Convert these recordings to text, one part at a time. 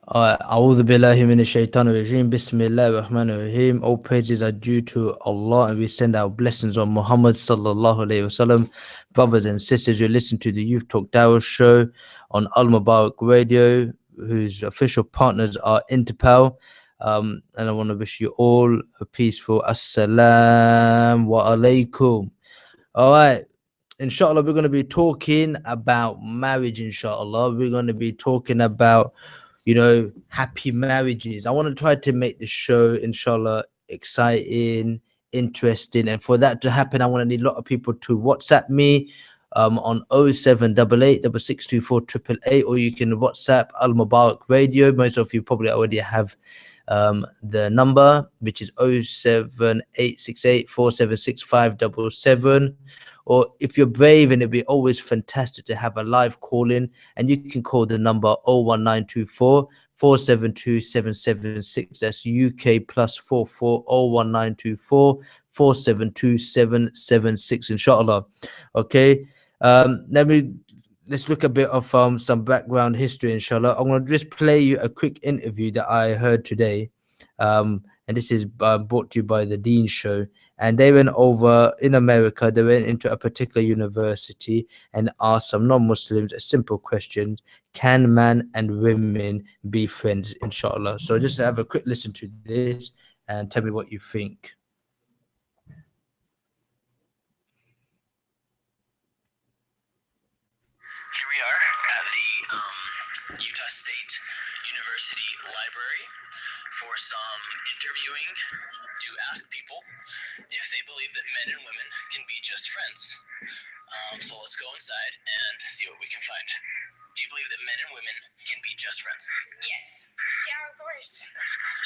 A'udhu billahi minash shaitanir rajim. Bismillahir Rahmanir Rahim. All praises are due to Allah, and we send our blessings on Muhammad sallallahu alaihi wasallam. Brothers and sisters, you listen to the Youth Talk Dawah show on Al Mubarak Radio, whose official partners are Interpal. And I want to wish you all a peaceful Assalamu alaikum. All right. Inshallah, we're going to be talking about marriage. Inshallah, we're going to be talking about, happy marriages. I want to try to make the show, inshallah, exciting, interesting. And for that to happen, I want to need a lot of people to WhatsApp me on 0788 6624 888, or you can WhatsApp Al Mubarak Radio. Most of you probably already have the number, which is 07868 476 Or if you're brave, and it'd be always fantastic to have a live call in, and you can call the number 01924 472 776. That's UK +44 01924 472 776, inshallah. Okay. Let's look a bit of some background history, inshallah. I'm going to just play you a quick interview that I heard today. And this is brought to you by the Dean Show. And they went over in America, they went into a particular university and asked some non-Muslims a simple question: can man and women be friends, inshallah? So just have a quick listen to this and tell me what you think. Here we are at the Utah State University Library for some interviewing to ask people if they believe that men and women can be just friends. So let's go inside and see what we can find. Do you believe that men and women can be just friends? Yes. Yeah, of course.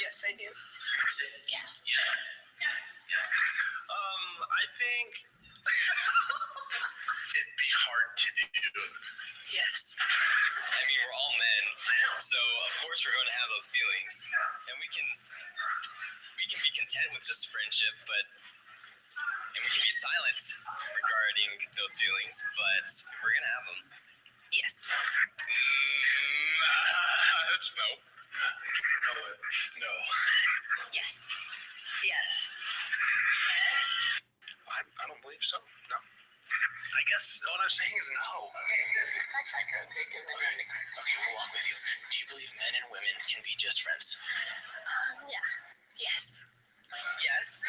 Yes, I do. Yeah. I think it'd be hard to do. Yes. I mean, we're all men, so of course we're going to have those feelings, and we can be content with just friendship, and we can be silent regarding those feelings, but we're going to have them. Yes. That's no. No. Yes. Yes. I don't believe so. No. I guess what I'm saying is no. Okay, we'll walk with you. Do you believe men and women can be just friends? Yeah. Yes. Yes.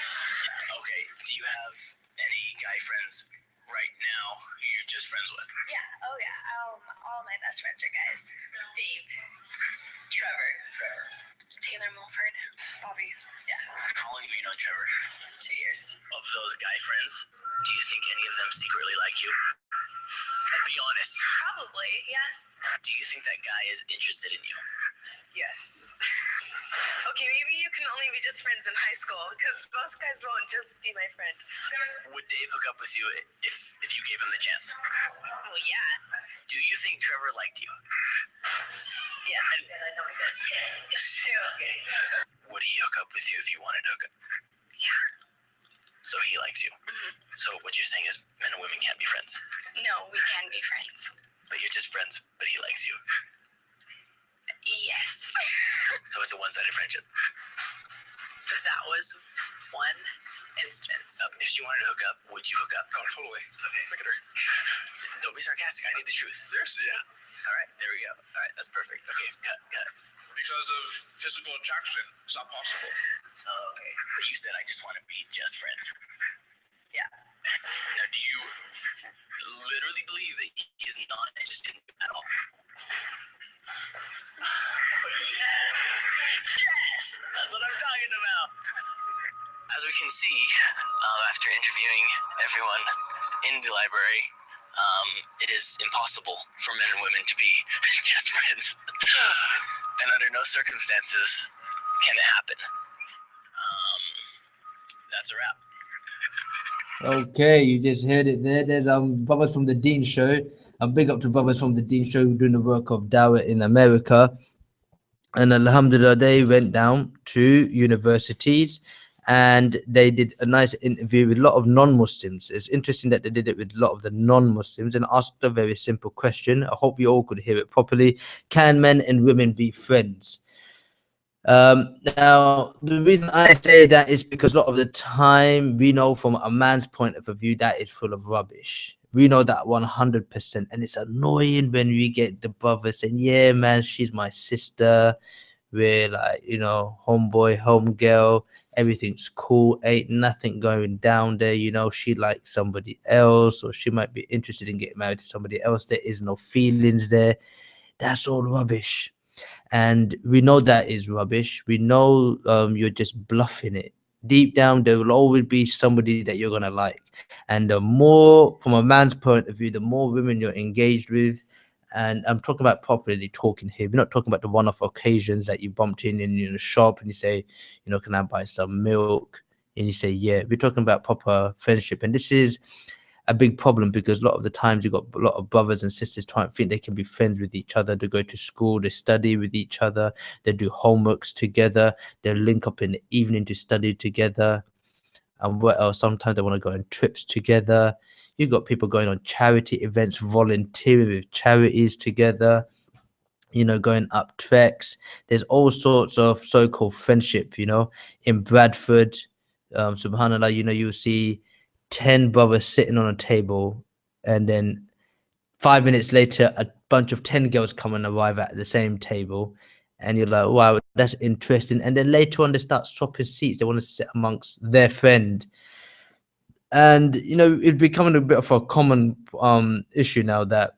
Okay, do you have any guy friends right now who you're just friends with? Yeah. Oh, yeah. All my best friends are guys. Dave. Trevor. Taylor Mulford. Bobby. Yeah. How long have you known Trevor? 2 years. Of those guy friends, do you think any of them secretly like you? And be honest. Probably, yeah. Do you think that guy is interested in you? Yes. Okay, maybe you can only be just friends in high school, because most guys won't just be my friend. Would Dave hook up with you if you gave him the chance? Well, yeah. Do you think Trevor liked you? Yeah. Yes. Okay. Would he hook up with you if you wanted to hook up? Yeah. So he likes you. Mm-hmm. So what you're saying is men and women can't be friends. No, we can be friends. But you're just friends, but he likes you. Yes. So it's a one-sided friendship. That was one instance. If she wanted to hook up, would you hook up? Oh, totally. Okay. Look at her. Don't be sarcastic. I need the truth. Seriously, yeah. All right, there we go. All right, that's perfect. Okay, cut. Because of physical attraction, it's not possible. Oh, okay. But you said I just want to be just friends. Yeah. Now, do you literally believe that he's not interested in you at all? Yes! That's what I'm talking about! As we can see, after interviewing everyone in the library, it is impossible for men and women to be just friends. And under no circumstances can it happen. That's a wrap. Okay, you just heard it there. There's brothers from the Dean Show. Big up to brothers from the Dean Show doing the work of Dawah in America. And alhamdulillah, they went down to universities and they did a nice interview with a lot of non-Muslims. It's interesting that they did it with a lot of the non-Muslims and asked a very simple question. I hope you all could hear it properly. Can men and women be friends? Now, the reason I say that is because a lot of the time we know from a man's point of view that is full of rubbish. We know that 100%, and it's annoying when we get the brother saying, "Yeah, man, she's my sister. We're like, homeboy, home girl. Everything's cool. Ain't nothing going down there. She likes somebody else, or she might be interested in getting married to somebody else. There is no feelings there." That's all rubbish, and we know that is rubbish. We know you're just bluffing it. Deep down, there will always be somebody that you're gonna like, and the more, from a man's point of view, the more women you're engaged with, and I'm talking about properly talking here. We're not talking about the one-off occasions that you bumped in a shop and you say, can I buy some milk? And you say, yeah. We're talking about proper friendship, and this is a big problem because a lot of the times you've got a lot of brothers and sisters trying to think they can be friends with each other. They go to school, they study with each other, they do homeworks together, they link up in the evening to study together. And what else? Sometimes they want to go on trips together. You've got people going on charity events, volunteering with charities together, going up treks. There's all sorts of so-called friendship, in Bradford. Subhanallah, you'll see 10 brothers sitting on a table, and then 5 minutes later, a bunch of 10 girls come and arrive at the same table. And you're like, wow, that's interesting. And then later on, they start swapping seats. They want to sit amongst their friend. And, it's becoming a bit of a common issue now that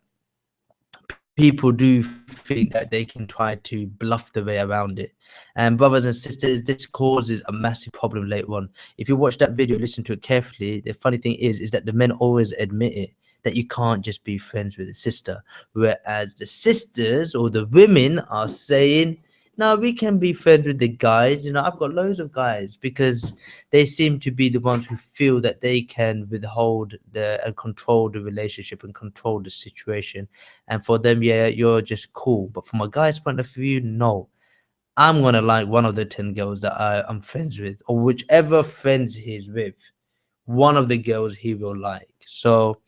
people do think that they can try to bluff their way around it. And brothers and sisters, this causes a massive problem later on. If you watch that video, listen to it carefully, the funny thing is that the men always admit it, that you can't just be friends with a sister, whereas the sisters or the women are saying, no, we can be friends with the guys. I've got loads of guys, because they seem to be the ones who feel that they can withhold and control the relationship and control the situation. And for them, yeah, you're just cool. But from a guy's point of view, no. I'm gonna like one of the 10 girls that I'm friends with, or whichever friends he's with. One of the girls he will like. So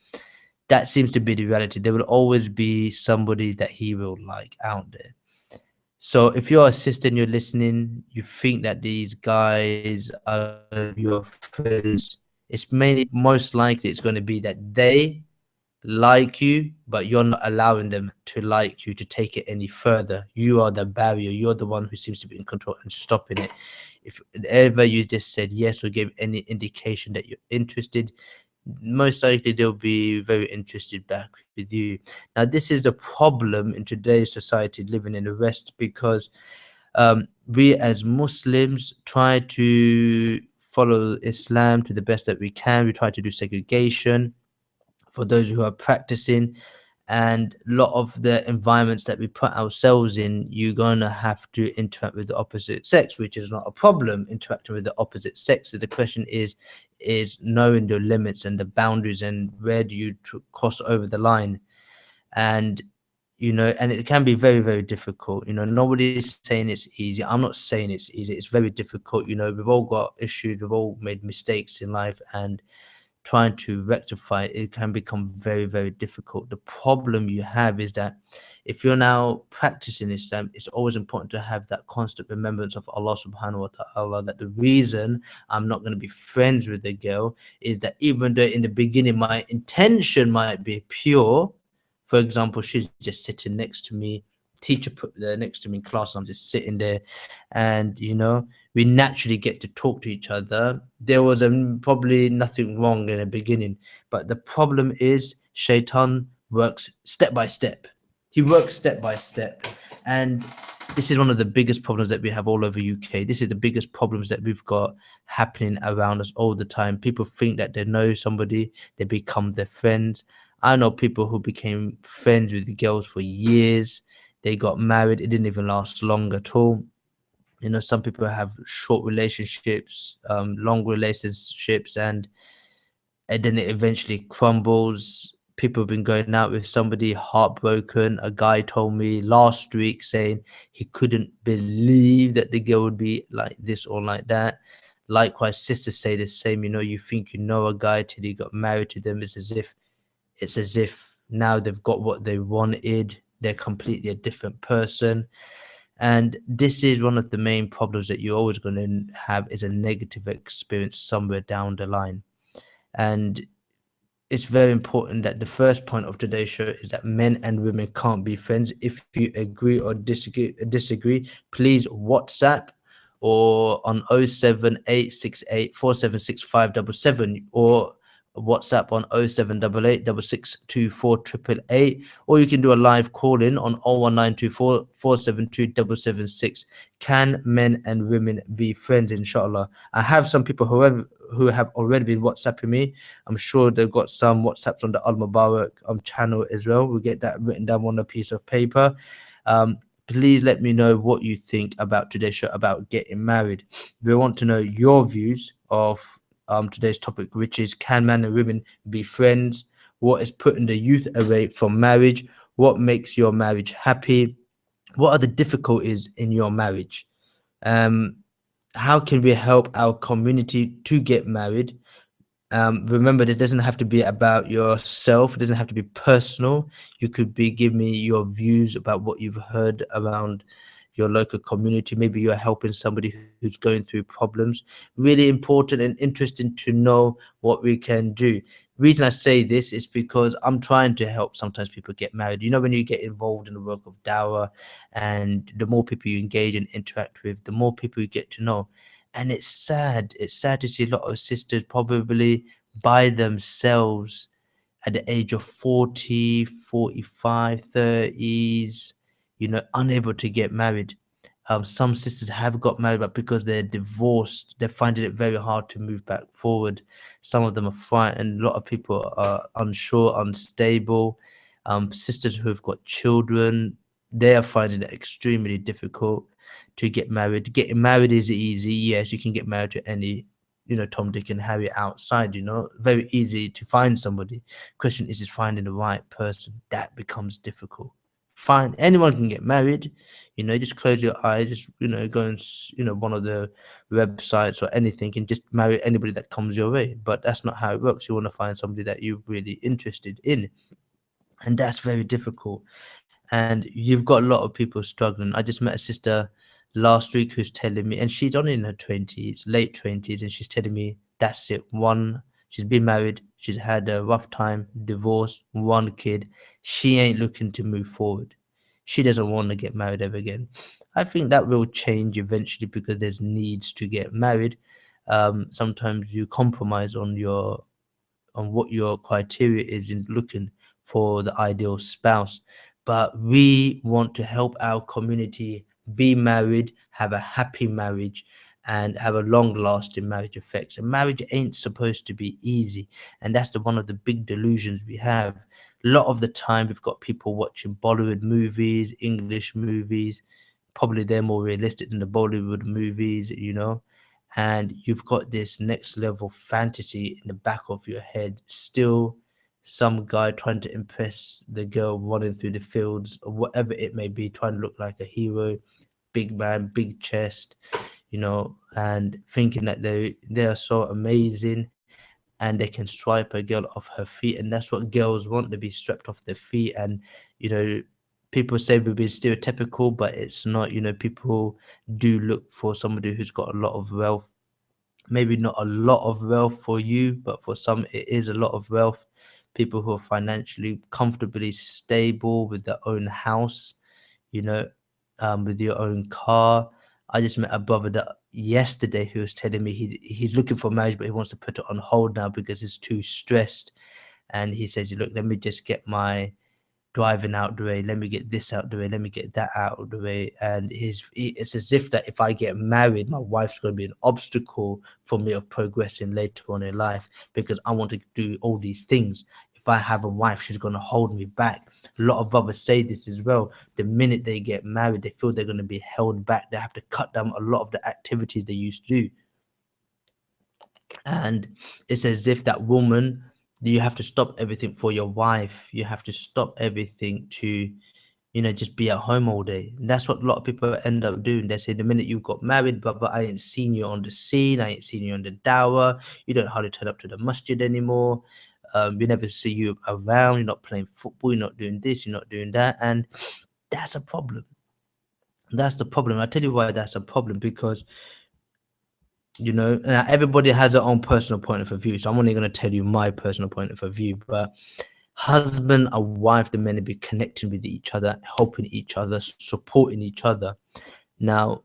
that seems to be the reality. There will always be somebody that he will like out there. So if you're a sister and you're listening, you think that these guys are your friends, it's most likely it's going to be that they like you, but you're not allowing them to like you, to take it any further. You are the barrier. You're the one who seems to be in control and stopping it. If ever you just said yes or gave any indication that you're interested, most likely they'll be very interested back with you. Now, this is the problem in today's society living in the West, because we as Muslims try to follow Islam to the best that we can. We try to do segregation for those who are practicing, and a lot of the environments that we put ourselves in, you're gonna have to interact with the opposite sex, which is not a problem. Interacting with the opposite sex, so the question is knowing the limits and the boundaries, and where do you cross over the line. And and it can be very, very difficult. Nobody's saying it's easy. I'm not saying it's easy. It's very difficult. We've all got issues, we've all made mistakes in life, and trying to rectify it can become very, very difficult. The problem you have is that if you're now practicing Islam, it's always important to have that constant remembrance of Allah subhanahu wa ta'ala, that the reason I'm not going to be friends with the girl is that even though in the beginning my intention might be pure, for example, she's just sitting next to me, teacher put there next to me in class, I'm just sitting there, and we naturally get to talk to each other. There was probably nothing wrong in the beginning, but the problem is Shaitan works step by step. He works step by step, and this is one of the biggest problems that we have all over UK. This is the biggest problems that we've got happening around us all the time. People think that they know somebody, they become their friends. I know people who became friends with the girls for years. They got married, it didn't even last long at all. Some people have short relationships, long relationships, and then it eventually crumbles. People have been going out with somebody heartbroken. A guy told me last week saying he couldn't believe that the girl would be like this or like that. Likewise, sisters say the same. You think you know a guy till you got married to them. It's as if now they've got what they wanted. They're completely a different person. And this is one of the main problems that you're always going to have, is a negative experience somewhere down the line. And it's very important that the first point of today's show is that men and women can't be friends. If you agree or disagree, please WhatsApp or on 07868476577, or WhatsApp on 0788 or you can do a live call in on 01924 Can men and women be friends? Inshallah, I have some people who have already been WhatsApping me. I'm sure they've got some WhatsApps on the Al Mubarak channel as well. We'll get that written down on a piece of paper. Please let me know what you think about today's show about getting married. We want to know your views of today's topic, which is, can men and women be friends? What is putting the youth away from marriage? What makes your marriage happy? What are the difficulties in your marriage? Um, how can we help our community to get married? Remember, it doesn't have to be about yourself. It doesn't have to be personal. You could give me your views about what you've heard around your local community. Maybe you're helping somebody who's going through problems. Really important and interesting to know what we can do. Reason I say this is because I'm trying to help sometimes people get married. When you get involved in the work of Dawah, and the more people you engage and interact with, the more people you get to know. And it's sad. It's sad to see a lot of sisters probably by themselves at the age of 40, 45, 30s, unable to get married. Some sisters have got married, but because they're divorced, they're finding it very hard to move back forward. Some of them are frightened. A lot of people are unsure, unstable. Sisters who have got children, they are finding it extremely difficult to get married. Getting married is easy. Yes, you can get married to any, Tom, Dick, and Harry outside. Very easy to find somebody. Question is finding the right person. That becomes difficult. Fine, anyone can get married. Just close your eyes. Just go and one of the websites or anything, and just marry anybody that comes your way. But that's not how it works. You want to find somebody that you're really interested in, and that's very difficult. And you've got a lot of people struggling. I just met a sister last week who's telling me, and she's only in her 20s, late 20s, and she's telling me that's it. She's been married, she's had a rough time, divorce, one kid. She ain't looking to move forward. She doesn't want to get married ever again. I think that will change eventually because there's needs to get married. Sometimes you compromise on what your criteria is in looking for the ideal spouse. But we want to help our community be married, have a happy marriage, and have a long lasting marriage effects. And marriage ain't supposed to be easy. And that's one of the big delusions we have. A lot of the time, we've got people watching Bollywood movies, English movies. Probably they're more realistic than the Bollywood movies. And you've got this next level fantasy in the back of your head. Still, some guy trying to impress the girl running through the fields, or whatever it may be, trying to look like a hero, big man, big chest, and thinking that they are so amazing and they can swipe a girl off her feet. And that's what girls want, to be swept off their feet. And you know people say we're being stereotypical, but it's not. People do look for somebody who's got a lot of wealth. Maybe not a lot of wealth for you, but for some it is a lot of wealth. People who are financially comfortably stable with their own house, you know, with your own car. I just met a brother that yesterday who was telling me he's looking for marriage, but he wants to put it on hold now because he's too stressed. And he says, "Look, let me just get my driving out the way. Let me get this out the way. Let me get that out of the way." And it's as if that if I get married, my wife's going to be an obstacle for me of progressing later on in life because I want to do all these things. If I have a wife, she's going to hold me back. A lot of brothers say this as well. The minute they get married, they feel they're going to be held back. They have to cut down a lot of the activities they used to do. And it's as if that woman, you have to stop everything for your wife. You have to stop everything to just be at home all day. And that's what a lot of people end up doing. They say the minute you got married, but I ain't seen you on the scene, I ain't seen you on the dawah, you don't hardly turn up to the masjid anymore. We never see you around, you're not playing football, you're not doing this, you're not doing that. And that's a problem. That's the problem. I tell you why that's a problem, because now everybody has their own personal point of view. So I'm only going to tell you my personal point of view. But husband and wife, they're meant to be connecting with each other, helping each other, supporting each other. Now,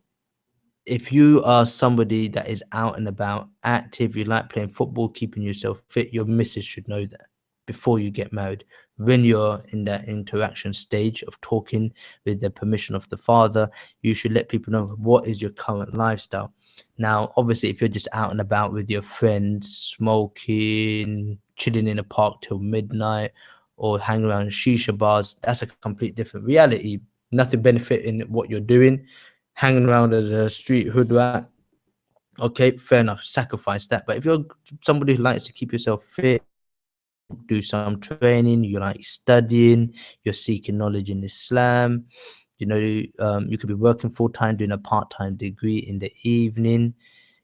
if you are somebody that is out and about, active, you like playing football, keeping yourself fit, your missus should know that before you get married. When you're in that interaction stage of talking with the permission of the father, you should let people know what is your current lifestyle. Now, obviously, if you're just out and about with your friends, smoking, chilling in a park till midnight, or hanging around shisha bars, that's a complete different reality. Nothing benefit in what you're doing. Hanging around as a street hood rat, okay, fair enough, sacrifice that. But if you're somebody who likes to keep yourself fit, do some training, you like studying, you're seeking knowledge in Islam, you could be working full time, doing a part-time degree in the evening.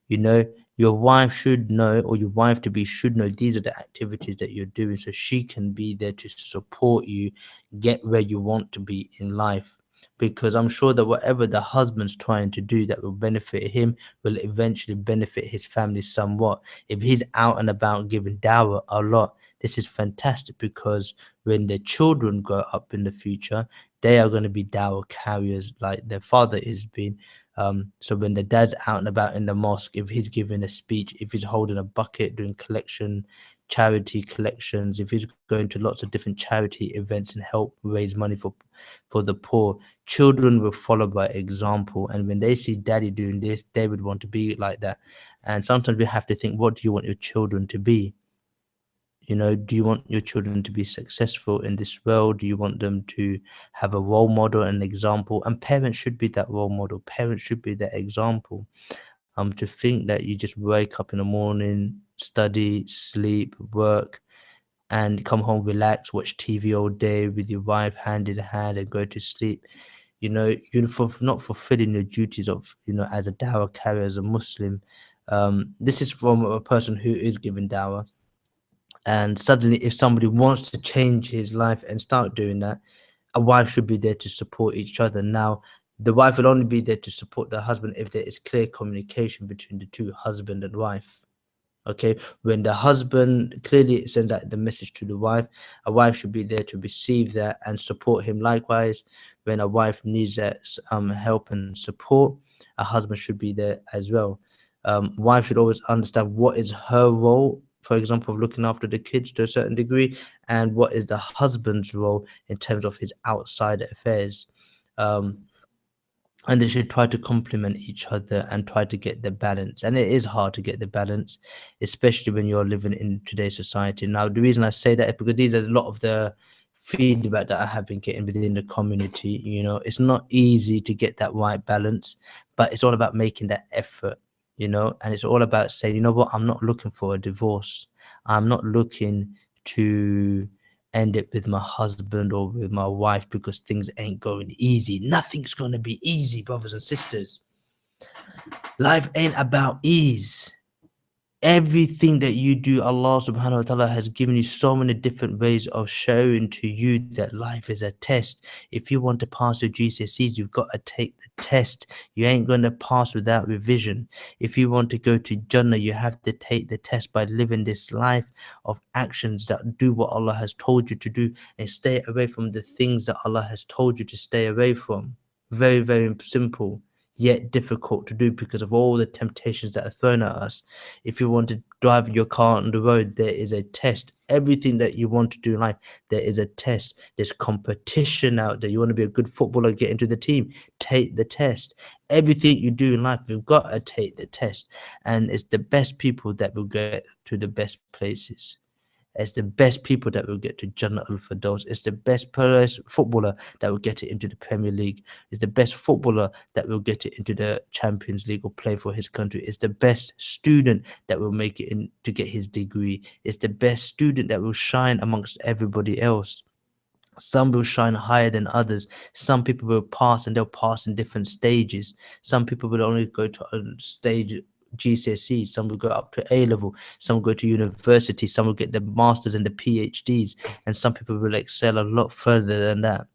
you know your wife should know, or your wife to be should know, these are the activities that you're doing, so she can be there to support you get where you want to be in life. Because I'm sure that whatever the husband's trying to do that will benefit him will eventually benefit his family somewhat. If he's out and about giving dawah a lot, this is fantastic, because when the children grow up in the future, they are going to be dawah carriers like their father is being. So when the dad's out and about in the mosque, if he's giving a speech, if he's holding a bucket, doing charity collections, if he's going to lots of different charity events and help raise money for the poor, children will follow by example. And when they see daddy doing this, they would want to be like that. And sometimes we have to think, what do you want your children to be? Do you want your children to be successful in this world? Do you want them to have a role model, an example? And parents should be that role model. Parents should be that example. To think that you just wake up in the morning, study, sleep, work, and come home, relax, watch TV all day with your wife hand in hand and go to sleep. You're not fulfilling your duties of, as a dawah carrier, as a Muslim. This is from a person who is giving dawah. And suddenly, if somebody wants to change his life and start doing that, a wife should be there to support each other. Now, the wife will only be there to support the husband if there is clear communication between the two, husband and wife. Okay, when the husband clearly sends out the message to the wife, a wife should be there to receive that and support him. Likewise, when a wife needs that help and support, a husband should be there as well. Wife should always understand what is her role, for example, of looking after the kids to a certain degree, and what is the husband's role in terms of his outside affairs. Um, and they should try to complement each other and try to get the balance. And it is hard to get the balance, especially when you're living in today's society. Now, the reason I say that is because these are a lot of the feedback that I have been getting within the community. It's not easy to get that right balance, but it's all about making that effort. And it's all about saying, what, I'm not looking for a divorce. I'm not looking to end it with my husband or with my wife because things ain't going easy. Nothing's going to be easy, brothers and sisters. Life ain't about ease. Everything that you do, Allah subhanahu wa ta'ala has given you so many different ways of showing to you that life is a test. If you want to pass your GCSEs, you've got to take the test. You ain't going to pass without revision. If you want to go to Jannah, you have to take the test by living this life of actions that do what Allah has told you to do and stay away from the things that Allah has told you to stay away from. Very, very simple, yet difficult to do because of all the temptations that are thrown at us. If you want to drive your car on the road, there is a test. Everything that you want to do in life, there is a test. There's competition out there. You want to be a good footballer, get into the team, take the test. Everything you do in life, you've got to take the test. And it's the best people that will get to the best places. It's the best people that will get to Jannah al-Firdaus. It's the best footballer that will get it into the Premier League. It's the best footballer that will get it into the Champions League or play for his country. It's the best student that will make it in to get his degree. It's the best student that will shine amongst everybody else. Some will shine higher than others. Some people will pass and they'll pass in different stages. Some people will only go to a stage GCSE, some will go up to A level, some will go to university, some will get the masters and the PhDs, and some people will excel a lot further than that.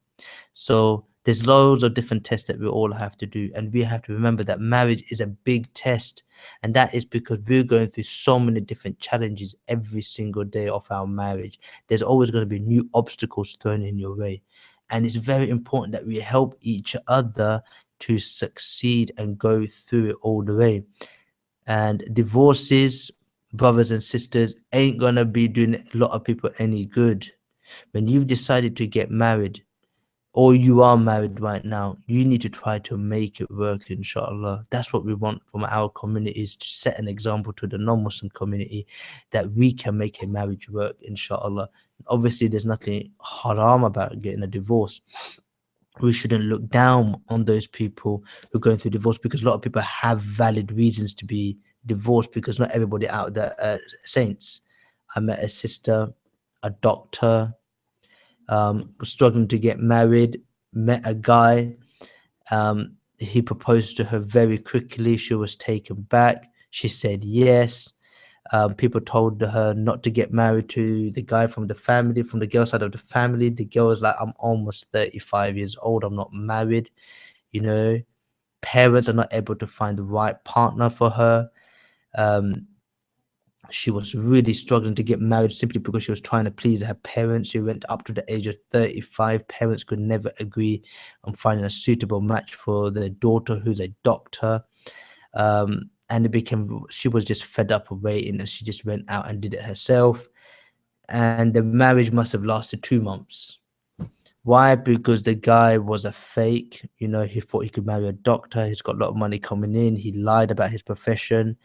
So there's loads of different tests that we all have to do, and we have to remember that marriage is a big test, and that is because we're going through so many different challenges every single day of our marriage. There's always going to be new obstacles thrown in your way, and it's very important that we help each other to succeed and go through it all the way. And divorces, brothers and sisters, ain't gonna be doing a lot of people any good. When you've decided to get married, or you are married right now, you need to try to make it work, inshallah. That's what we want from our communities, to set an example to the non-Muslim community that we can make a marriage work, inshallah. Obviously, there's nothing haram about getting a divorce. We shouldn't look down on those people who are going through divorce, because a lot of people have valid reasons to be divorced, because not everybody out there are saints. I met a sister, a doctor, was struggling to get married, met a guy. He proposed to her very quickly. She was taken back. She said yes. People told her not to get married to the guy from the family, from the girl side of the family. The girl was like, I'm almost 35 years old. I'm not married. You know, parents are not able to find the right partner for her. She was really struggling to get married simply because she was trying to please her parents. She went up to the age of 35. Parents could never agree on finding a suitable match for their daughter, who's a doctor. And it became, she was just fed up of waiting, and she just went out and did it herself. And the marriage must have lasted 2 months. Why? Because the guy was a fake. You know, he thought he could marry a doctor. He's got a lot of money coming in. He lied about his profession.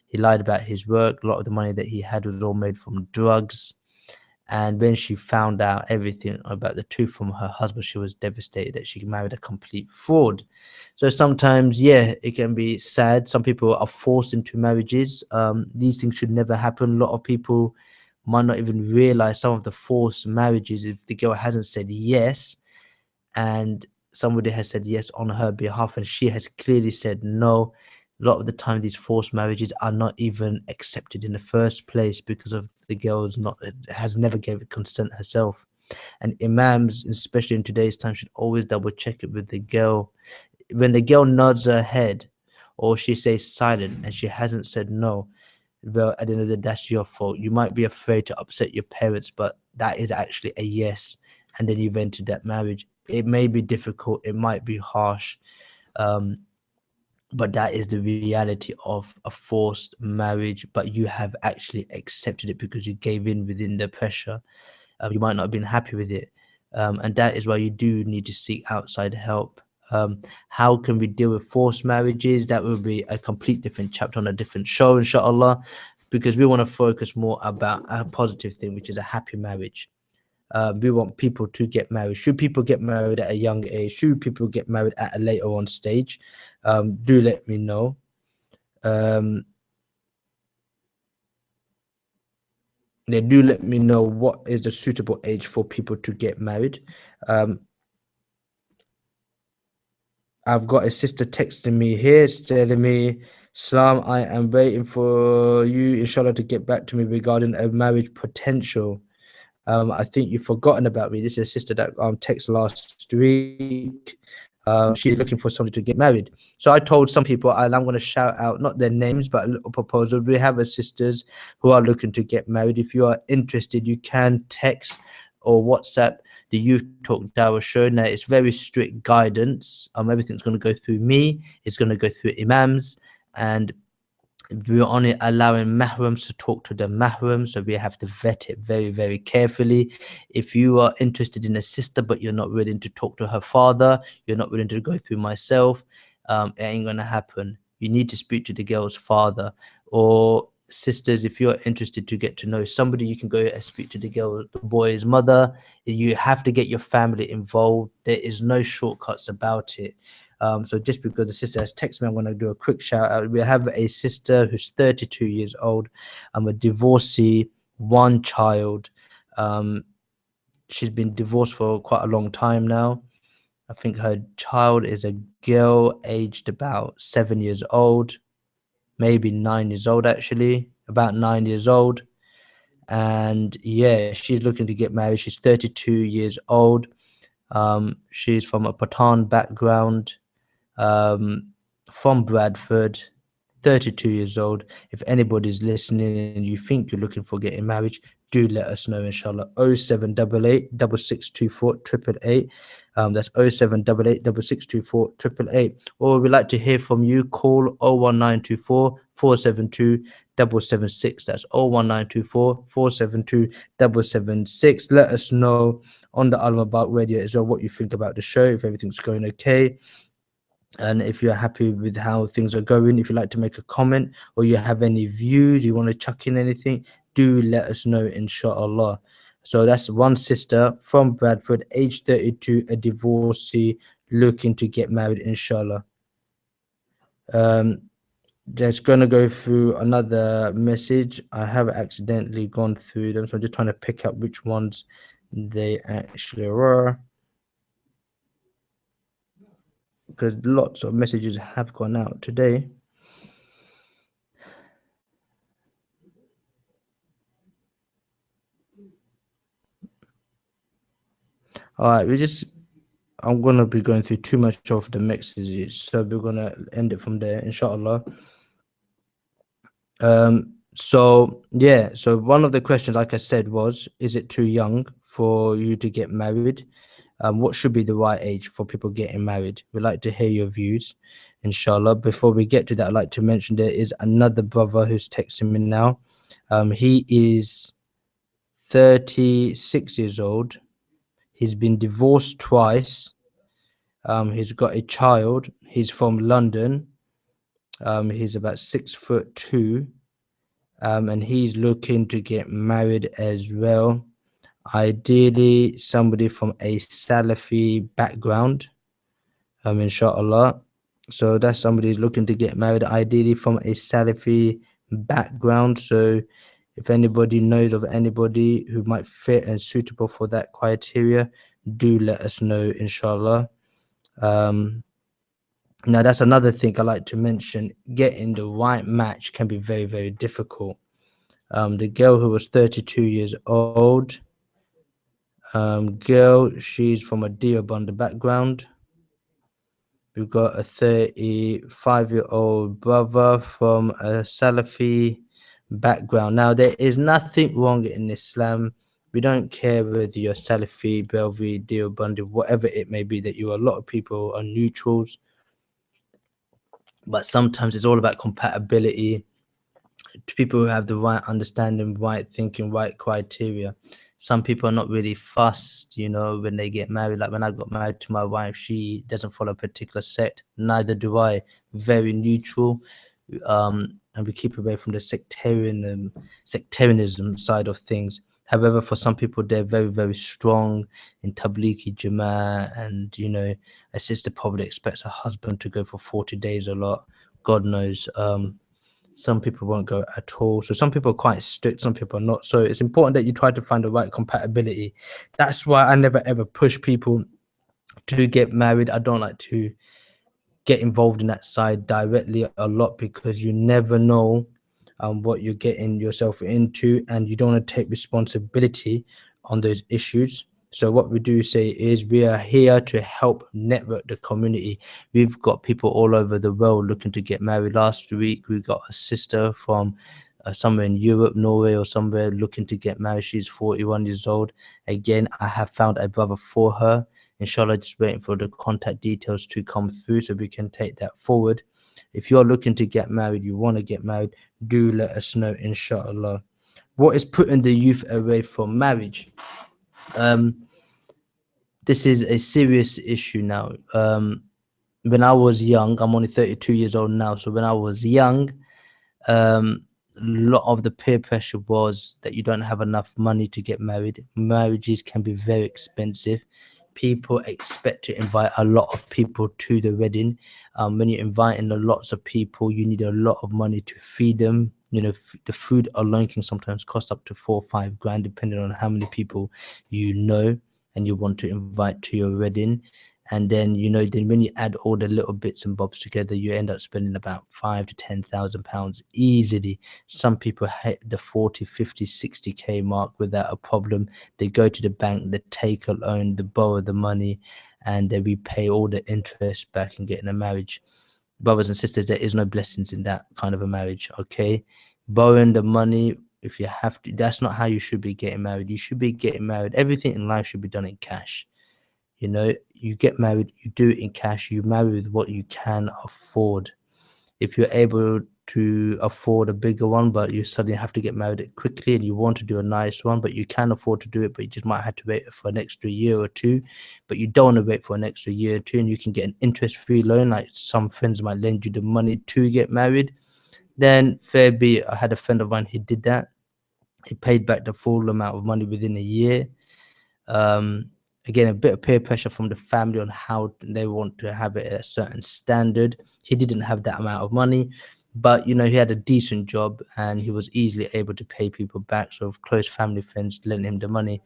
He lied about his work. A lot of the money that he had was all made from drugs. And when she found out everything about the truth from her husband, she was devastated that she married a complete fraud. So sometimes, yeah, it can be sad. Some people are forced into marriages. These things should never happen. A lot of people might not even realize some of the forced marriages, if the girl hasn't said yes and somebody has said yes on her behalf and she has clearly said no. A lot of the time these forced marriages are not even accepted in the first place because of the girl's not has never gave consent herself. And imams, especially in today's time, should always double check it with the girl. When the girl nods her head or she says silent and she hasn't said no, well, at the end of the day, that's your fault. You might be afraid to upset your parents, but that is actually a yes. And then you've entered that marriage. It may be difficult, it might be harsh, but that is the reality of a forced marriage. But you have actually accepted it because you gave in within the pressure. You might not have been happy with it, and that is why you do need to seek outside help. How can we deal with forced marriages? That will be a complete different chapter on a different show, inshallah, because we want to focus more about a positive thing, which is a happy marriage. We want people to get married. Should people get married at a young age? Should people get married at a later on stage? Do let me know. They do let me know what is the suitable age for people to get married. I've got a sister texting me here, telling me, Salam, I am waiting for you, inshallah, to get back to me regarding a marriage potential. I think you've forgotten about me. This is a sister that texted last week. She's looking for somebody to get married. So I told some people, and I'm going to shout out, not their names, but a little proposal. We have sisters who are looking to get married. If you are interested, you can text or WhatsApp the Youth Talk Dawah show. Now, it's very strict guidance. Everything's going to go through me. It's going to go through imams, and we're only allowing mahrams to talk to the mahrams, so we have to vet it very, very carefully. If you are interested in a sister but you're not willing to talk to her father, you're not willing to go through myself, it ain't gonna happen. You need to speak to the girl's father. Or sisters, if you're interested to get to know somebody, you can go and speak to the boy's mother. You have to get your family involved. There is no shortcuts about it. So just because the sister has texted me, I'm going to do a quick shout out. We have a sister who's 32 years old. I'm a divorcee, one child. she's been divorced for quite a long time now. I think her child is a girl aged about 7 years old, maybe 9 years old, actually, about 9 years old. And yeah, she's looking to get married. She's 32 years old. She's from a Pathan background, um, from Bradford, 32 years old. If anybody's listening and you think you're looking for getting married, do let us know, inshallah. 0788 6624 888. That's 0788 6624 888. Or we'd like to hear from you. Call 01924 472 776. That's 01924 472 776. Let us know on the Al Mubarak radio as well what you think about the show, if everything's going okay, and if you're happy with how things are going. If you'd like to make a comment or you have any views, you want to chuck in anything, do let us know, inshallah. So that's one sister from Bradford, age 32, a divorcee looking to get married, inshallah. Just gonna go through another message. I have accidentally gone through them, so I'm just trying to pick up which ones they actually were, because lots of messages have gone out today. All right, I'm gonna be going through too much of the messages, so we're gonna end it from there, inshallah. So yeah, so one of the questions, like I said, was, is it too young for you to get married? What should be the right age for people getting married? We'd like to hear your views, inshallah. Before we get to that, I'd like to mention there is another brother who's texting me now. He is 36 years old. He's been divorced twice. He's got a child. He's from London. He's about 6'2", and he's looking to get married as well. Ideally, somebody from a Salafi background, inshallah. So that's somebody who's looking to get married, ideally from a Salafi background. So if anybody knows of anybody who might fit and suitable for that criteria, do let us know, inshallah. Now, that's another thing I like to mention. Getting the right match can be very, very difficult. The girl who was 32 years old, she's from a Deobanda background. We've got a 35-year-old brother from a Salafi background. Now, there is nothing wrong in Islam. We don't care whether you're Salafi, Belvi, Deobandi, whatever it may be that you are. A lot of people are neutrals, but sometimes it's all about compatibility. People who have the right understanding, right thinking, right criteria. Some people are not really fussed, when they get married. Like when I got married to my wife, she doesn't follow a particular sect, neither do I. Very neutral, and we keep away from the sectarianism side of things. However, for some people, they're very, very strong in Tablighi Jama'ah, and a sister probably expects her husband to go for 40 days a lot. God knows. Some people won't go at all. So some people are quite strict, some people are not. So it's important that you try to find the right compatibility. That's why I never ever push people to get married. I don't like to get involved in that side directly a lot, because you never know what you're getting yourself into, and you don't want to take responsibility on those issues. So what we do say is we are here to help network the community. We've got people all over the world looking to get married. Last week, we got a sister from somewhere in Europe, Norway or somewhere, looking to get married. She's 41 years old. Again, I have found a brother for her. Inshallah, just waiting for the contact details to come through so we can take that forward. If you're looking to get married, you want to get married, do let us know, inshallah. What is putting the youth away from marriage? This is a serious issue now. When I was young, I'm only 32 years old now. So when I was young, a lot of the peer pressure was that you don't have enough money to get married. Marriages can be very expensive. People expect to invite a lot of people to the wedding. When you're inviting lots of people, you need a lot of money to feed them. The food alone can sometimes cost up to 4 or 5 grand, depending on how many people you know and you want to invite to your wedding. And then then when you add all the little bits and bobs together, you end up spending about 5 to 10,000 pounds easily. Some people hit the 40, 50, 60k mark without a problem. They go to the bank, they take a loan, they borrow the money, and they repay all the interest back and get in a marriage. Brothers and sisters, there is no blessings in that kind of a marriage. Okay, borrowing the money, if you have to, that's not how you should be getting married. You should be getting married, everything in life should be done in cash. You get married, you do it in cash, you marry with what you can afford. If you're able to afford a bigger one, but you suddenly have to get married quickly and you want to do a nice one, but you can afford to do it, but you just might have to wait for an extra year or two. But you don't want to wait for an extra year or two, and you can get an interest-free loan, like some friends might lend you the money to get married. Then fair be it. I had a friend of mine, he did that. He paid back the full amount of money within a year. um Again, a bit of peer pressure from the family on how they want to have it at a certain standard. He didn't have that amount of money, but he had a decent job and he was easily able to pay people back. So close family friends lent him the money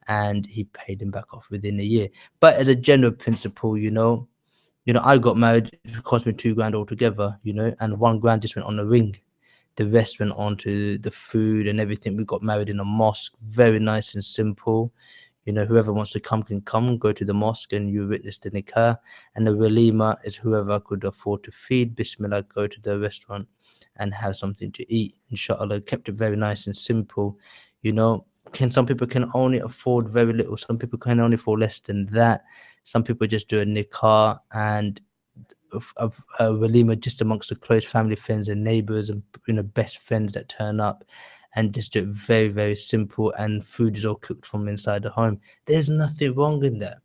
and he paid him back off within a year. But as a general principle, I got married, it cost me 2 grand altogether, and 1 grand just went on the ring. The rest went on to the food and everything. We got married in a mosque, very nice and simple. Whoever wants to come can come, go to the mosque, and you witness the nikah. And the walima is whoever could afford to feed. Bismillah, go to the restaurant and have something to eat. Inshallah, kept it very nice and simple. You know, some people can only afford very little. Some people can only afford less than that. Some people just do a nikah and of walima just amongst the close family, friends, and neighbors, and best friends that turn up, and just do it very, very simple. And food is all cooked from inside the home. There's nothing wrong in that.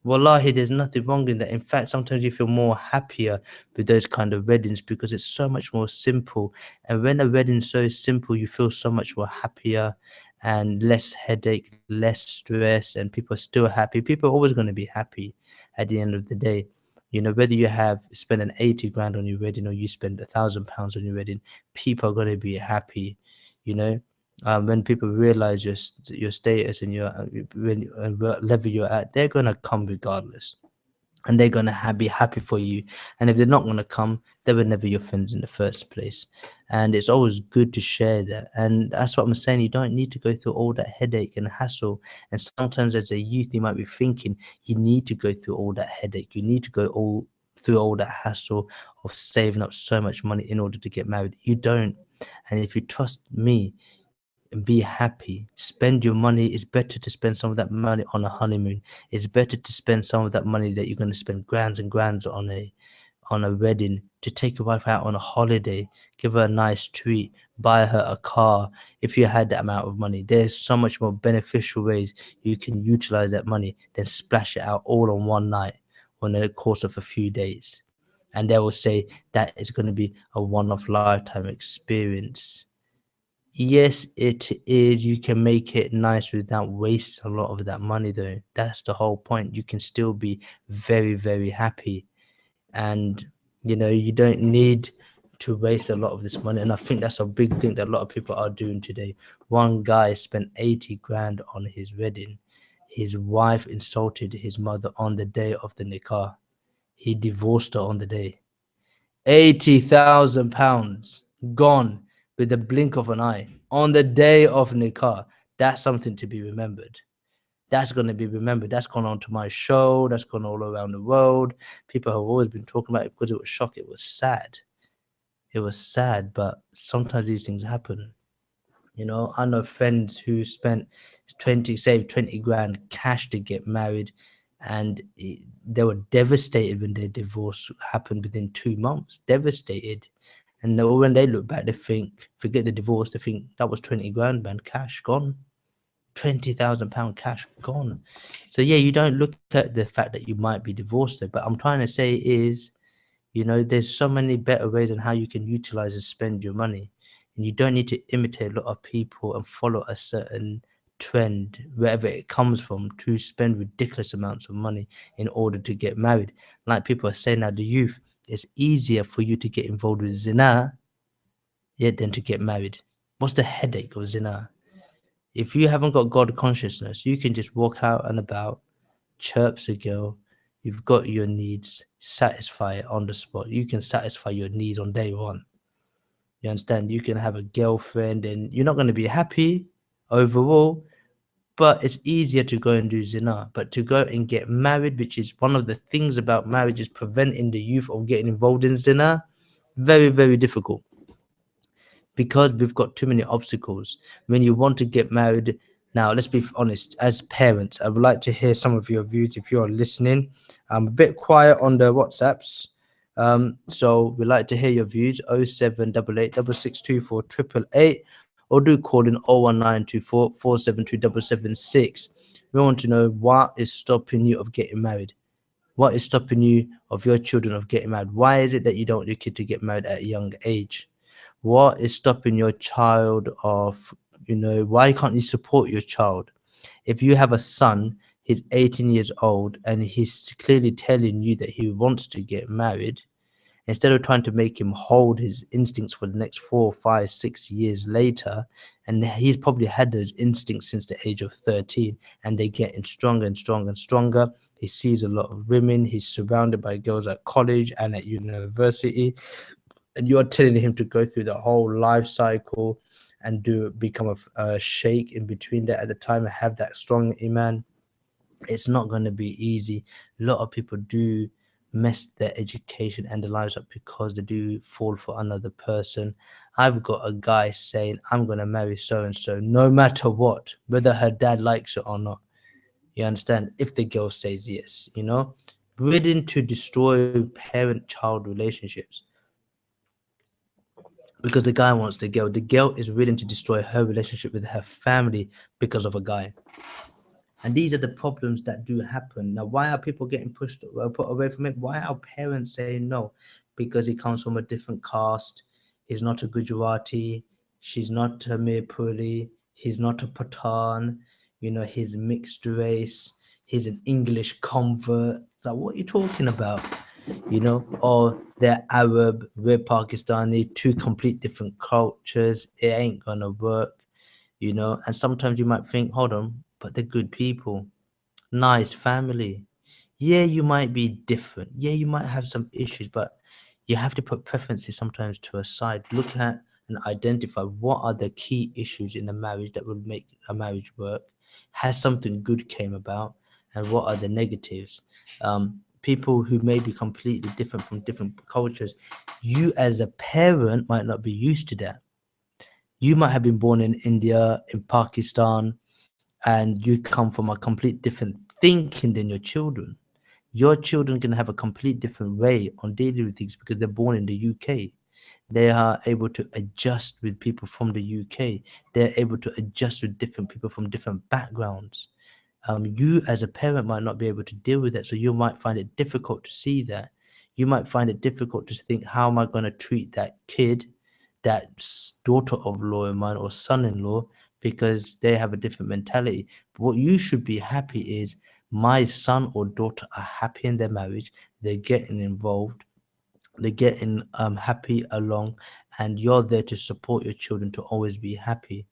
Wallahi, there's nothing wrong in that. In fact, sometimes you feel more happier with those kind of weddings because it's so much more simple. And when a wedding's so simple, you feel so much more happier and less headache, less stress, and people are still happy. People are always going to be happy at the end of the day. Whether you have spent an 80 grand on your wedding or you spend £1,000 on your wedding, people are going to be happy. You know, when people realize your status and what level you're at, they're gonna come regardless, and they're gonna be happy for you. And if they're not gonna come, they were never your friends in the first place. And it's always good to share that. And that's what I'm saying. You don't need to go through all that headache and hassle. And sometimes, as a youth, you might be thinking you need to go through all that headache. You need to go all through all that hassle of saving up so much money in order to get married. You don't. And if you trust me and be happy, spend your money. It's better to spend some of that money on a honeymoon. It's better to spend some of that money that you're going to spend grands and grands on a wedding, to take your wife out on a holiday, give her a nice treat, buy her a car. If you had that amount of money, there's so much more beneficial ways you can utilize that money than splash it out all on one night on the course of a few days. And they will say that is going to be a one-off lifetime experience. Yes, it is. You can make it nice without wasting a lot of that money, though. That's the whole point. You can still be very, very happy. And, you don't need to waste a lot of this money. And I think that's a big thing that a lot of people are doing today. One guy spent 80 grand on his wedding. His wife insulted his mother on the day of the nikah. He divorced her on the day. £80,000 gone with the blink of an eye on the day of nikah. That's something to be remembered. That's going to be remembered. That's gone on to my show. That's gone all around the world. People have always been talking about it because it was shock. It was sad. It was sad, but sometimes these things happen. I know friends who spent saved 20 grand cash to get married, and they were devastated when their divorce happened within 2 months. Devastated. And when they look back, they think, forget the divorce, they think that was 20 grand, man, cash gone. £20,000 cash gone. So yeah, you don't look at the fact that you might be divorced there, but I'm trying to say is, there's so many better ways on how you can utilize and spend your money. And you don't need to imitate a lot of people and follow a certain trend, wherever it comes from, to spend ridiculous amounts of money in order to get married. Like people are saying now, the youth, it's easier for you to get involved with zina yet then to get married. What's the headache of zina? If you haven't got God consciousness, you can just walk out and about, chirps a girl, you've got your needs, satisfy it on the spot. You can satisfy your needs on day one. You understand? You can have a girlfriend and you're not going to be happy overall, but it's easier to go and do zina. But to go and get married, which is one of the things about marriage, is preventing the youth of getting involved in zina. Very, very difficult because we've got too many obstacles. When you want to get married, now let's be honest, as parents, I would like to hear some of your views if you're listening. I'm a bit quiet on the WhatsApps. So we'd like to hear your views. 0788 6624 888, or do call in 01924 472 776. We want to know what is stopping you of getting married. What is stopping you of your children of getting married? Why is it that you don't want your kid to get married at a young age? What is stopping your child of, why can't you support your child? If you have a son, he's 18 years old and he's clearly telling you that he wants to get married, instead of trying to make him hold his instincts for the next 4, 5, 6 years later, and he's probably had those instincts since the age of 13, and they're getting stronger and stronger and stronger. He sees a lot of women, he's surrounded by girls at college and at university, and you're telling him to go through the whole life cycle and become a sheikh in between that at the time and have that strong iman. It's not going to be easy. A lot of people do mess their education and their lives up because they do fall for another person. I've got a guy saying, I'm going to marry so and so no matter what, whether her dad likes it or not. You understand? If the girl says yes, willing to destroy parent child relationships because the guy wants the girl. The girl is willing to destroy her relationship with her family because of a guy. And these are the problems that do happen. Now, why are people getting put away from it? Why are parents saying no? Because he comes from a different caste. He's not a Gujarati. She's not a Mirpuri. He's not a Pathan. He's mixed race. He's an English convert. So what are you talking about? Or they're Arab, we're Pakistani, two complete different cultures. It ain't gonna work. And sometimes you might think, hold on, but they're good people, nice family. Yeah, you might be different. Yeah, you might have some issues, but you have to put preferences sometimes to a side. Look at and identify what are the key issues in a marriage that will make a marriage work. Has something good came about, and what are the negatives? People who may be completely different from different cultures, you as a parent might not be used to that. You might have been born in India, in Pakistan, and you come from a complete different thinking than your children. Your children can have a complete different way on dealing with things because they're born in the UK. They are able to adjust with people from the UK. They're able to adjust with different people from different backgrounds. You as a parent might not be able to deal with that, so you might find it difficult to see that. You might find it difficult to think, how am I going to treat that kid, that daughter-of-law of mine or son-in-law, because they have a different mentality. But what you should be happy is, my son or daughter are happy in their marriage, they're getting involved, they're getting happy along, and you're there to support your children to always be happy.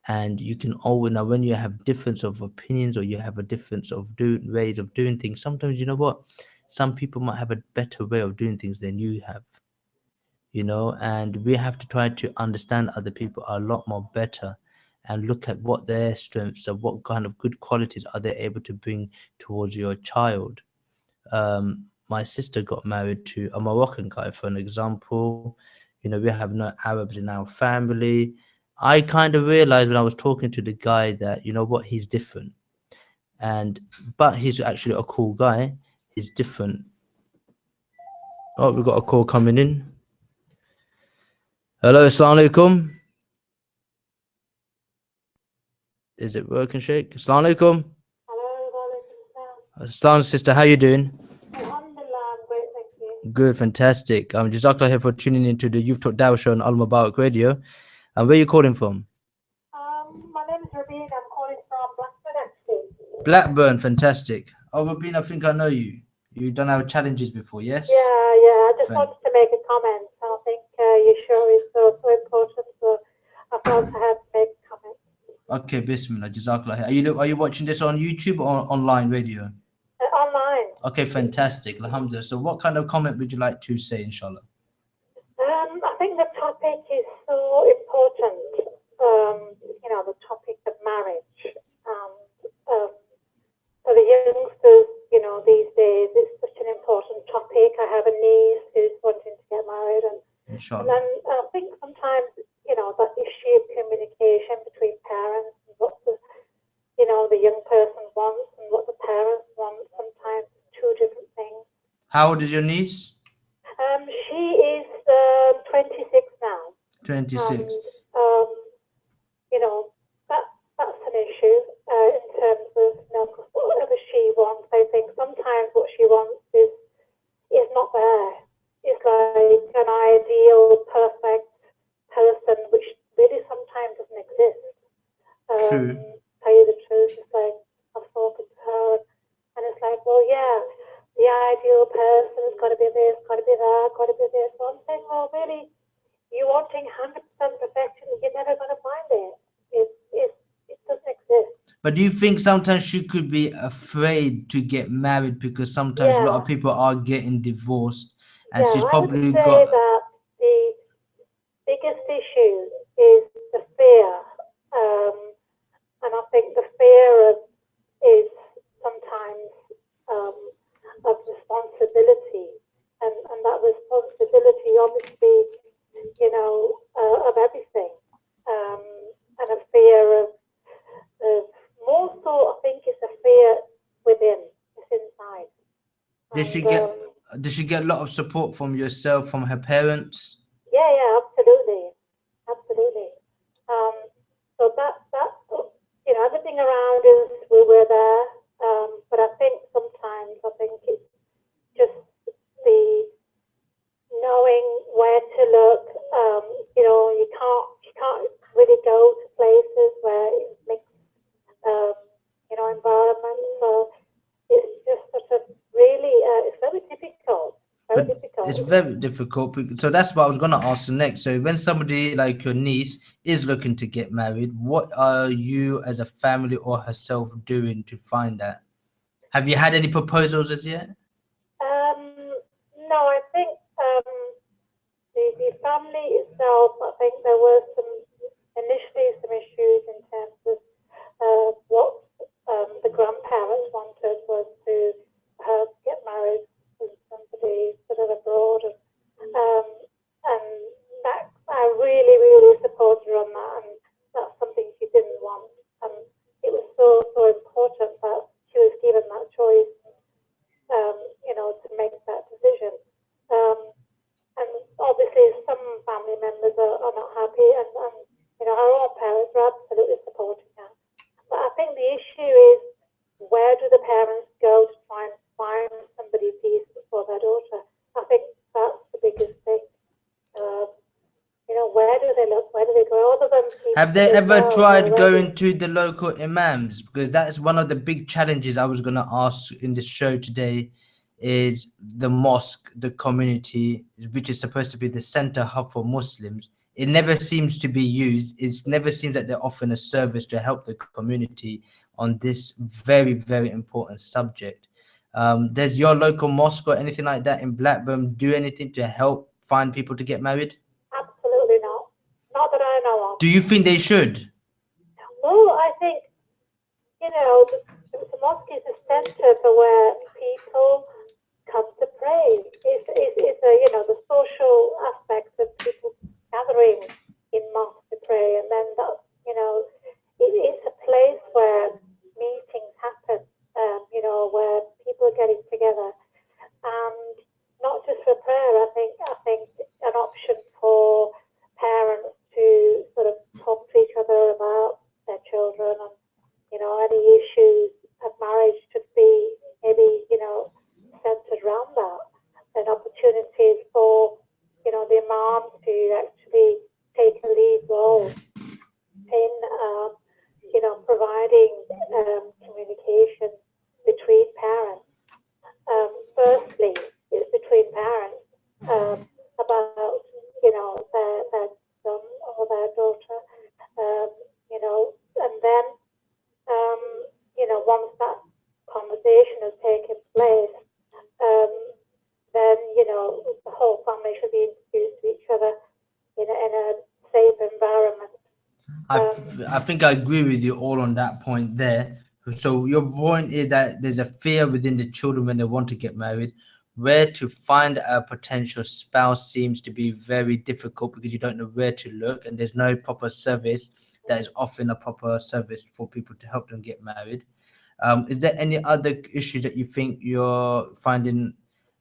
And you can always, now when you have difference of opinions or you have a difference of ways of doing things, sometimes, you know what, some people might have a better way of doing things than you have, and we have to try to understand other people a lot more better and look at what their strengths are, what kind of good qualities are they able to bring towards your child. My sister got married to a Moroccan guy, for an example. We have no Arabs in our family. I kind of realized when I was talking to the guy that, what, he's different. But he's actually a cool guy. He's different. Oh, we've got a call coming in. Hello, assalamu alaikum. Is it working, Sheikh? Assalamu alaikum. Assalamu sister, how you doing? Alhamdulillah, I'm great, thank you. Good, fantastic. Jazakallah here for tuning into the Youth Talk Dawah show on Al Mubarak Radio. And where are you calling from? My name is Rabin. I'm calling from Blackburn, actually. Blackburn, fantastic. Oh, Rabin, I think I know you. You've done our challenges before, yes? Yeah. I just wanted to make a comment. I think your show is so important felt I had to make a comment. Okay, Bismillah, Jazakallah. Are you watching this on YouTube or online radio? Online. Okay, fantastic. Alhamdulillah. So what kind of comment would you like to say, inshallah? I think the topic is so important. The topic of marriage. For the youngsters, these days, it's such an important topic. I have a niece who's wanting to get married, and Inshallah. then I think sometimes, that issue of communication between parents and what the young person wants and what the parents want, sometimes two different things. How old is your niece? She is 26 now. 26. That's an issue in terms of, whatever she wants. I think sometimes what she wants is not there. It's like an ideal, perfect person, which really sometimes doesn't exist. True. Tell you the truth, it's like I've spoken to her, and it's like, well, yeah, the ideal person has got to be this, got to be that, got to be this. So I'm saying, well, really, you're wanting 100% perfection, you're never going to find it. It doesn't exist. But do you think sometimes she could be afraid to get married because sometimes a lot of people are getting divorced, and she's probably I would say got. that the biggest issue is the fear, and I think the fear is sometimes of responsibility, and that responsibility, obviously, of everything, and a fear of more so. I think it's a fear within, it's inside. Does she get a lot of support from yourself, from her parents? Yeah, absolutely. So that everything around us, we were there. But I think sometimes it's just the knowing where to look. You can't really go to places where it makes environment. So it's just sort of really it's very difficult. It's very difficult. So that's what I was gonna ask you next. So when somebody like your niece is looking to get married, what are you as a family or herself doing to find that? Have you had any proposals as yet? No, I think the family itself, I think there were initially some issues in terms of what the grandparents wanted was to get married to somebody sort of abroad, and that I really, really supported her on that, and that's something she didn't want, and it was so important that she was given that choice, to make that decision. And obviously some family members are not happy, and our own parents are absolutely supporting her. But I think the issue is, where do the parents go to try and find somebody decent for their daughter? I think that's the biggest thing. Where do they look? Where do they go? Other than Have they ever tried going to the local imams? Because that's one of the big challenges I was going to ask in this show today, is the mosque, the community, which is supposed to be the center hub for Muslims. It never seems to be used. It never seems that they're offering a service to help the community on this very, very important subject. Does your local mosque or anything like that in Blackburn do anything to help find people to get married? Absolutely not. Not that I know of. Do you think they should? Well, I think, the mosque is a center for where people come to pray. It's the social aspect of people gathering in mosque to pray, and then that, it's a place where meetings happen, where people are getting together, and not just for prayer. I think an option for parents to sort of talk to each other about their children, and any issues of marriage, to be maybe family should be introduced to each other in a safe environment. I think I agree with you all on that point there. So your point is that there's a fear within the children when they want to get married. Where to find a potential spouse seems to be very difficult because you don't know where to look, and there's no proper service that is offering a proper service for people to help them get married. Is there any other issues that you think you're finding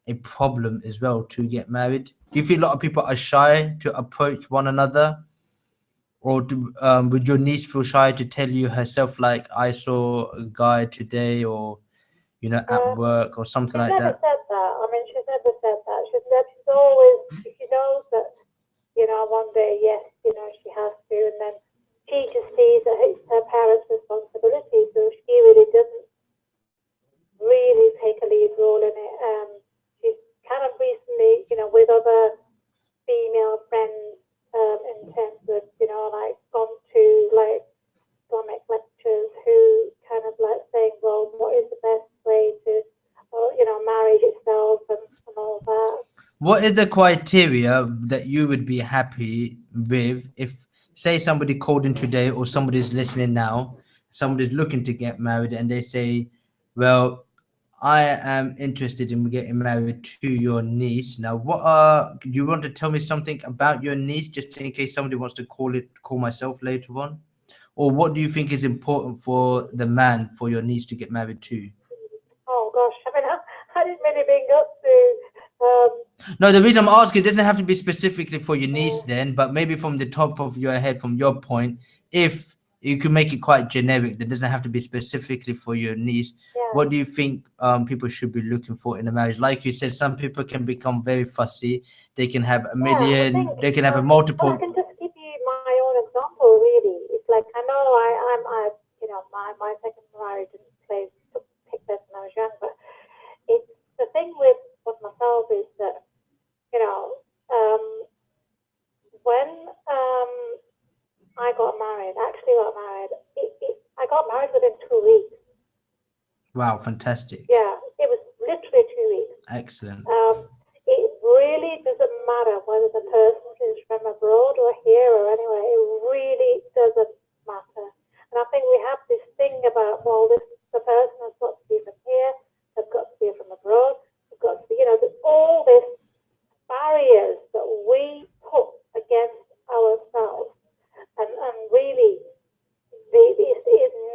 a problem as well to get married? Do you feel a lot of people are shy to approach one another? Or would your niece feel shy to tell you herself, like, I saw a guy today, or, at work or something She's like never that? said that. I mean, she's never said that. She's always, she knows that, one day, yes, she has to, and then she just sees that it's her parents' responsibility, so she really doesn't really take a lead role in it. She's kind of recently, with other female friends, in terms of, like gone to like Islamic lectures who kind of like saying, well, what is the best way to, marriage itself and all that. What is the criteria that you would be happy with if, say, somebody called in today, or somebody's listening now, somebody's looking to get married, and they say, well, I am interested in getting married to your niece. Now, do you want to tell me something about your niece, just in case somebody wants to call myself later on? Or what do you think is important for the man for your niece to get married to? Oh gosh, I mean, I didn't really bring up to. No, the reason I'm asking, it doesn't have to be specifically for your niece then, but maybe from the top of your head, from your point, if you could make it quite generic, that doesn't have to be specifically for your niece. Yeah. What do you think people should be looking for in a marriage? Like you said, some people can become very fussy. They can have a million, they can have a Well, multiple. I can just give you my own example. Really, it's like I know my second marriage didn't pick this when I was young, but it's the thing with myself is that when I got married, I got married within 2 weeks. Wow, fantastic. Yeah, it was literally 2 weeks. Excellent. It really doesn't matter whether the person is from abroad or here or anywhere. It really doesn't matter. And I think we have this thing about, well, the person has got to be from here, they've got to be from abroad, they've got to be, there's all these barriers that we put against ourselves. And really,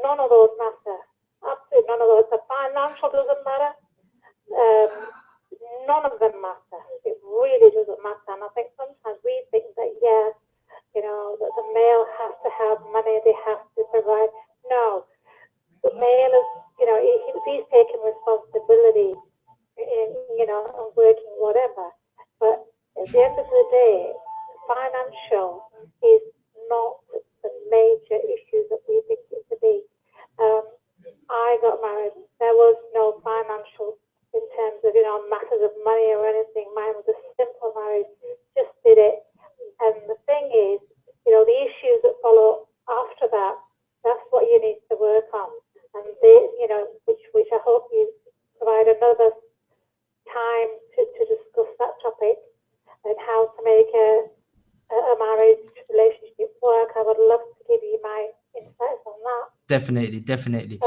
none of those matter. Absolutely none of those. The financial doesn't matter. None of them matter. It really doesn't matter. And I think sometimes we think that, that the male has to have money, they have to provide. No. The male is, if he's taking responsibility and working whatever. But at the end of the day, financial is not the major issue that we think it to be. I got married. There was no financial in terms of, matters of money or anything. Mine was a simple marriage. Just did it. And the thing is, the issues that follow after that, that's what you need to work on. And which I hope you provide another time to discuss that topic and how to make a marriage relationship work. I would love to give you my insights on that. Definitely.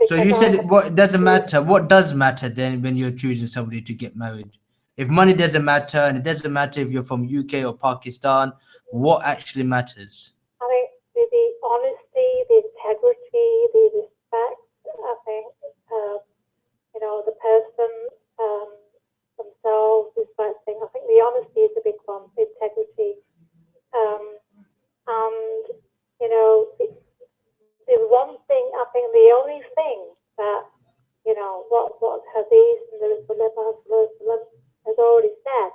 So you said what doesn't matter. What does matter then when you're choosing somebody to get married? If money doesn't matter, and it doesn't matter if you're from UK or Pakistan, what actually matters? I think the honesty, the integrity, the respect. I think the person themselves is that thing. I think the honesty is a big one. The integrity, and the one thing, I think the only thing that, what Hadith and the Rasulullah has already said,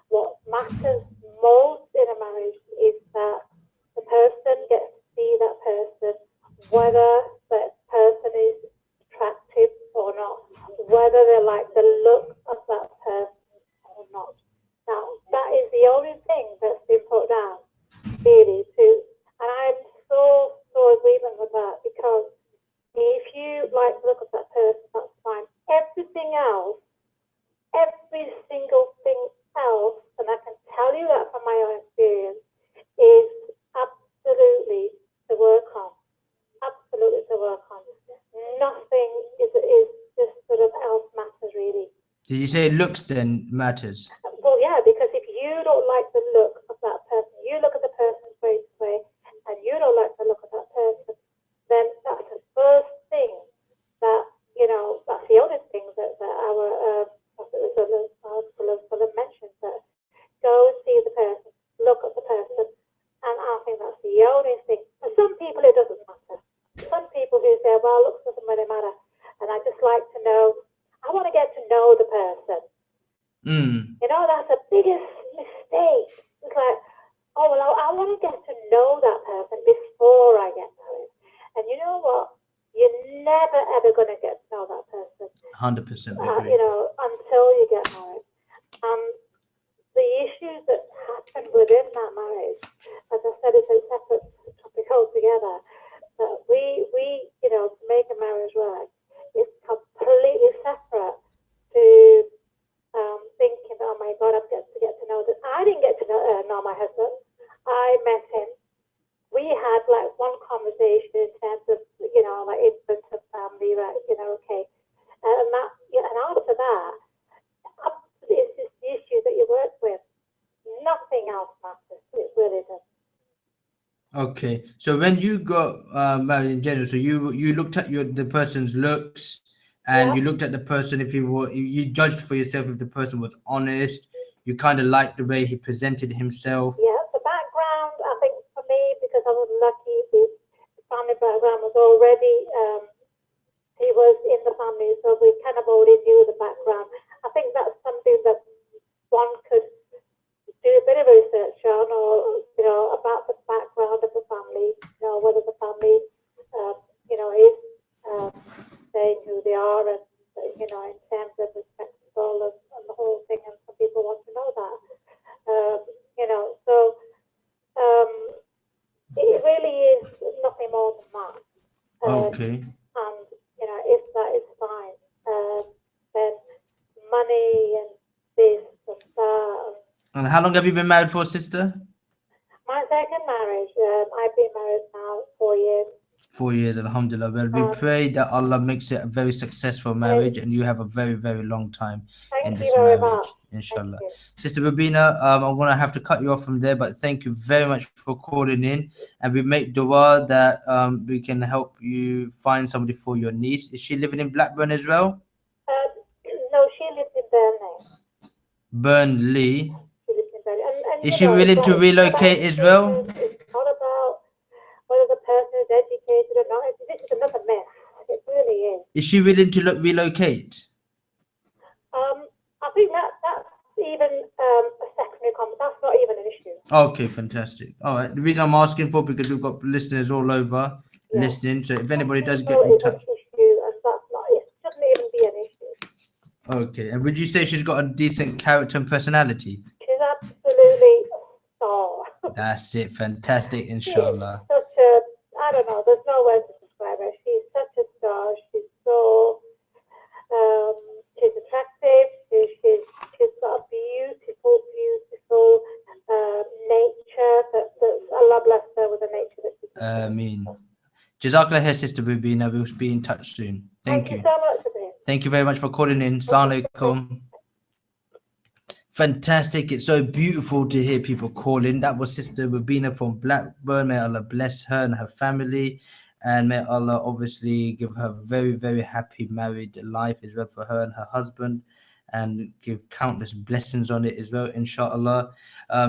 what matters most in a marriage is that the person gets to see that person, whether that person is attractive or not, whether they like the look of that person or not. Now, that is the only thing that's been put down, really, and I'm so agreement with that, because if you like to look at that person, that's fine. Every single thing else you say looks then matters? Well, yeah, because if you don't like the look of that person, you look at the person straight away, and you don't like the look of that person, then that's the first thing that, that's the only thing that our Prophet mentioned, that go and see the person, look at the person, and I think that's the only thing. For some people, it doesn't matter. Some people who say, well, looks doesn't really matter, and I just like to know, I want to get to know the person. That's the biggest mistake. It's like, oh, well, I want to get to know that person before I get married. And you know what? You're never, ever going to get to know that person. 100% agree. Until you get married. The issues that happen within that marriage, as I said, it's a separate topic altogether. But we to make a marriage work, it's completely separate to thinking, oh my God, I've got to get to know this. I didn't get to know my husband. I met him. We had like one conversation in terms of, like influence of family, right? Okay. And that, and after that, it's just the issues that you work with. Nothing else matters. It really does. Okay, so when you got married in general, so you looked at the person's looks, and you looked at the person, if you judged for yourself if the person was honest, you kind of liked the way he presented himself. Yeah, the background, I think for me, because I was lucky, the family background was already, he was in the family, so we kind of already knew the background. I think that's something that one could do a bit of research on, or about the background of the family, whether the family, is saying who they are, and in terms of respectable and the whole thing. And some people want to know that, So it really is nothing more than that. Okay. And if that is fine, then money and this and that. And how long have you been married for, sister? My second marriage, I've been married now 4 years. 4 years, alhamdulillah. Well, we pray that Allah makes it a very successful marriage, and you have a very, very long time in this marriage, inshallah. Sister Babina, I'm going to have to cut you off from there, but thank you very much for calling in, and we make dua that we can help you find somebody for your niece. Is she living in Blackburn as well? No, she lives in Burnley. Burnley. She lives in Burnley. And is she willing to relocate as well? It's not about whether the person is educated or not. This is another mess. It really is. Is she willing to relocate? I think that's even a secondary comment. That's not even an issue. Okay, fantastic. All right. The reason I'm asking for, because we've got listeners all over listening. So if anybody does get in touch, it shouldn't even be an issue. Okay. And would you say she's got a decent character and personality? She's absolutely a star. That's it. Fantastic, inshallah. She's such a, I don't know, there's no word to describe her. She's such a star. She's so, she's attractive. She's got a beautiful nature. That Allah bless her with a nature that she's Ameen. Jazakallah khair, Sister Bubina. We'll be in touch soon. Thank you so much, Abir. Thank you very much for calling in. Assalamu alaikum. Fantastic. It's so beautiful to hear people call in. That was Sister Rubina from Blackburn. May Allah bless her and her family. And may Allah obviously give her very, very happy married life as well for her and her husband, and give countless blessings on it as well, inshallah.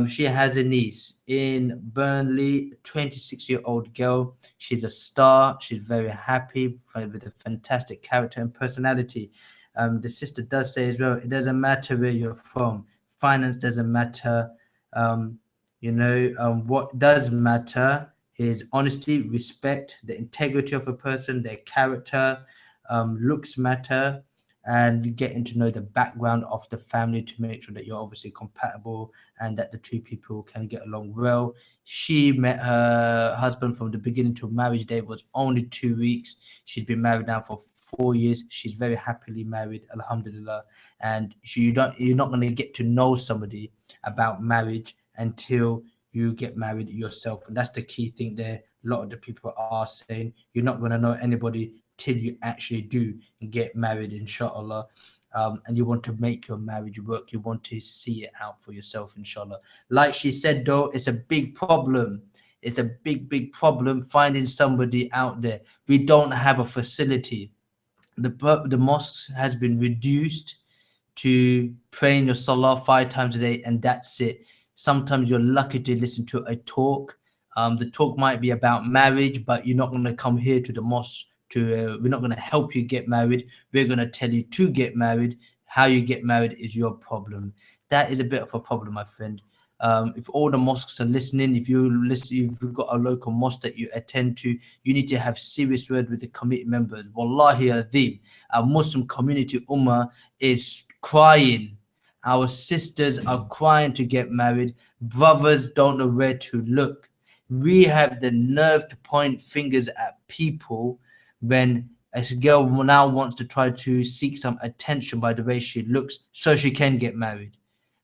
She has a niece in Burnley, 26-year-old girl. She's a star. She's very happy with a fantastic character and personality. The sister does say as well, it doesn't matter where you're from. Finance doesn't matter. What does matter is honesty, respect, the integrity of a person, their character. Looks matter, and getting to know the background of the family to make sure that you're obviously compatible and that the two people can get along well. She met her husband from the beginning to marriage day was only 2 weeks. She's been married now for 4 years. She's very happily married, alhamdulillah. And you're not going to get to know somebody about marriage until you get married yourself. And that's the key thing there. A lot of the people are saying you're not going to know anybody till you actually do get married, inshallah. and you want to make your marriage work. You want to see it out for yourself, inshallah. Like she said, though, it's a big problem. It's a big problem finding somebody out there. We don't have a facility. The mosques has been reduced to praying your salah 5 times a day, and that's it. Sometimes you're lucky to listen to a talk. The talk might be about marriage, but you're not going to come here to the mosque to. We're not going to help you get married. We're going to tell you to get married. How you get married is your problem. That is a bit of a problem, my friend. If all the mosques are listening, if you've got a local mosque that you attend to, you need to have serious word with the committee members. Wallahi Adhim, our Muslim community ummah is crying. Our sisters are crying to get married. Brothers don't know where to look. We have the nerve to point fingers at people when a girl now wants to try to seek some attention by the way she looks so she can get married.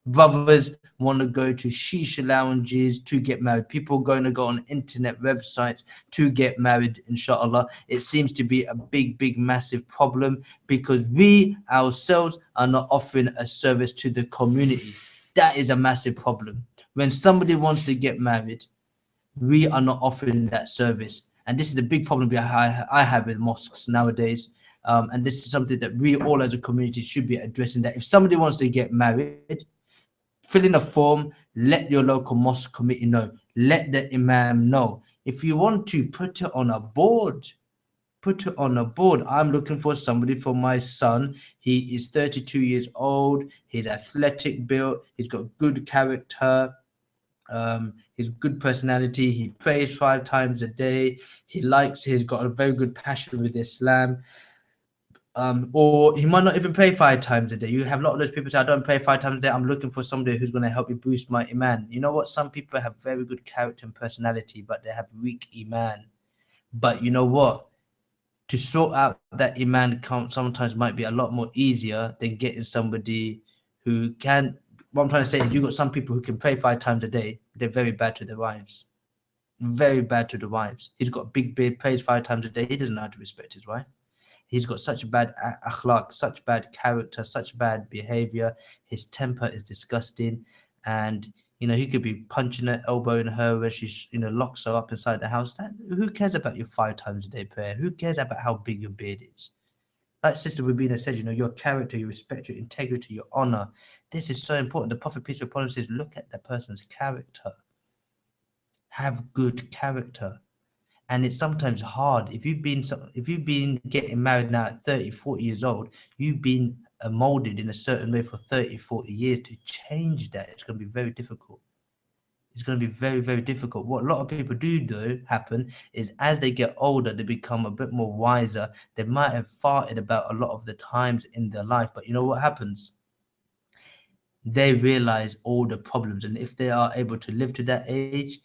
Brothers want to go to shisha lounges to get married. People going to go on internet websites to get married, inshallah. It seems to be a big, massive problem because we ourselves are not offering a service to the community. That is a massive problem. When somebody wants to get married, we are not offering that service. And this is the big problem I have with mosques nowadays. And this is something that we all as a community should be addressing, that if somebody wants to get married, fill in a form, let your local mosque committee know, let the imam know. If you want to put it on a board, put it on a board. I'm looking for somebody for my son. He is 32 years old. He's athletic built. He's got good character. He's good personality. He prays 5 times a day. He's got a very good passion with Islam. Or he might not even pray 5 times a day. You have a lot of those people say, I don't pray 5 times a day. I'm looking for somebody who's going to help me boost my iman. You know what? Some people have very good character and personality, but they have weak iman. But you know what? To sort out that iman count sometimes might be a lot more easier than getting somebody who can. What I'm trying to say is, you got some people who can pray 5 times a day. They're very bad to their wives. Very bad to the wives. He's got a big beard, prays 5 times a day. He doesn't know how to respect his wife. He's got such bad akhlaq, such bad character, such bad behavior. His temper is disgusting. And, he could be punching her, elbowing her when she, locks her up inside the house. Who cares about your 5 times a day prayer? Who cares about how big your beard is? Like Sister Rubina said, your character, your respect, your integrity, your honor. This is so important. The Prophet, peace be upon him, says, look at the person's character. Have good character. And it's sometimes hard. If you've been getting married now at 30, 40 years old, you've been molded in a certain way for 30, 40 years. To change that, it's going to be very difficult. It's going to be very, very difficult. What a lot of people do happen is, as they get older, they become a bit more wiser. They might have farted about a lot of the times in their life, but you know what happens? They realize all the problems. And if they are able to live to that age,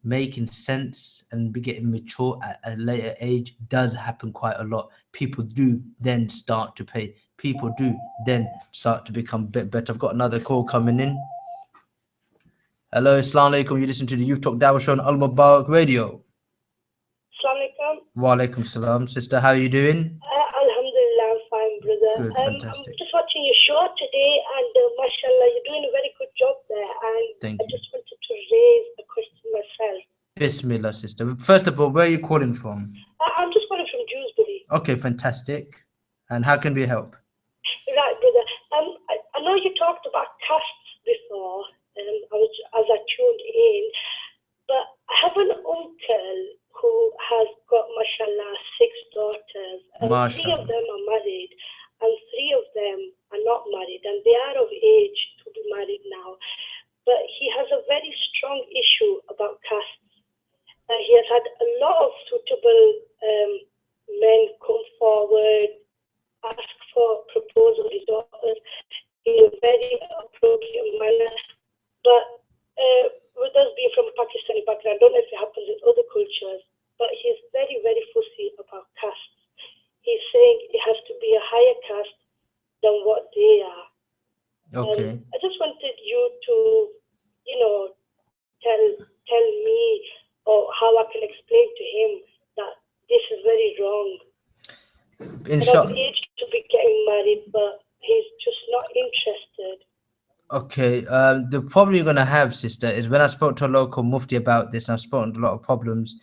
making sense and be getting mature at a later age does happen quite a lot. People do then start to pay. People do then start to become a bit better. I've got another call coming in. Hello, Assalamu alaikum. You listen to the Youth Talk Dawah show on Al Mubarak Radio. Assalamu alaikum. Wa alaikum salam. Sister, how are you doing? Alhamdulillah, I'm fine, brother. Good, fantastic. I'm just watching your show today, and mashallah, you're doing a very good job there. And Thank I you. just wanted to raise a question myself. Bismillah, sister. First of all, where are you calling from? I'm just calling from Dewsbury. Okay, fantastic. And how can we help? Right, brother. I know you talked about castes before, as I tuned in, but I have an uncle who has got, mashallah, 6 daughters. And 3 of them are married, and 3 of them are not married, and they are of age to be married now. But he has a very strong issue about castes. He has had a lot of suitable men come forward, ask for proposal of his daughters in a very appropriate manner. But with us being from a Pakistani background, I don't know if it happens in other cultures, but he's very, very fussy about castes. He's saying it has to be a higher caste than what they are. Okay. I just wanted you to, tell me, or how I can explain to him that this is very wrong. He's of age to be getting married, but he's Okay, the problem you're gonna have, sister, is when I spoke to a local mufti about this, and I've spoken to a lot of problems.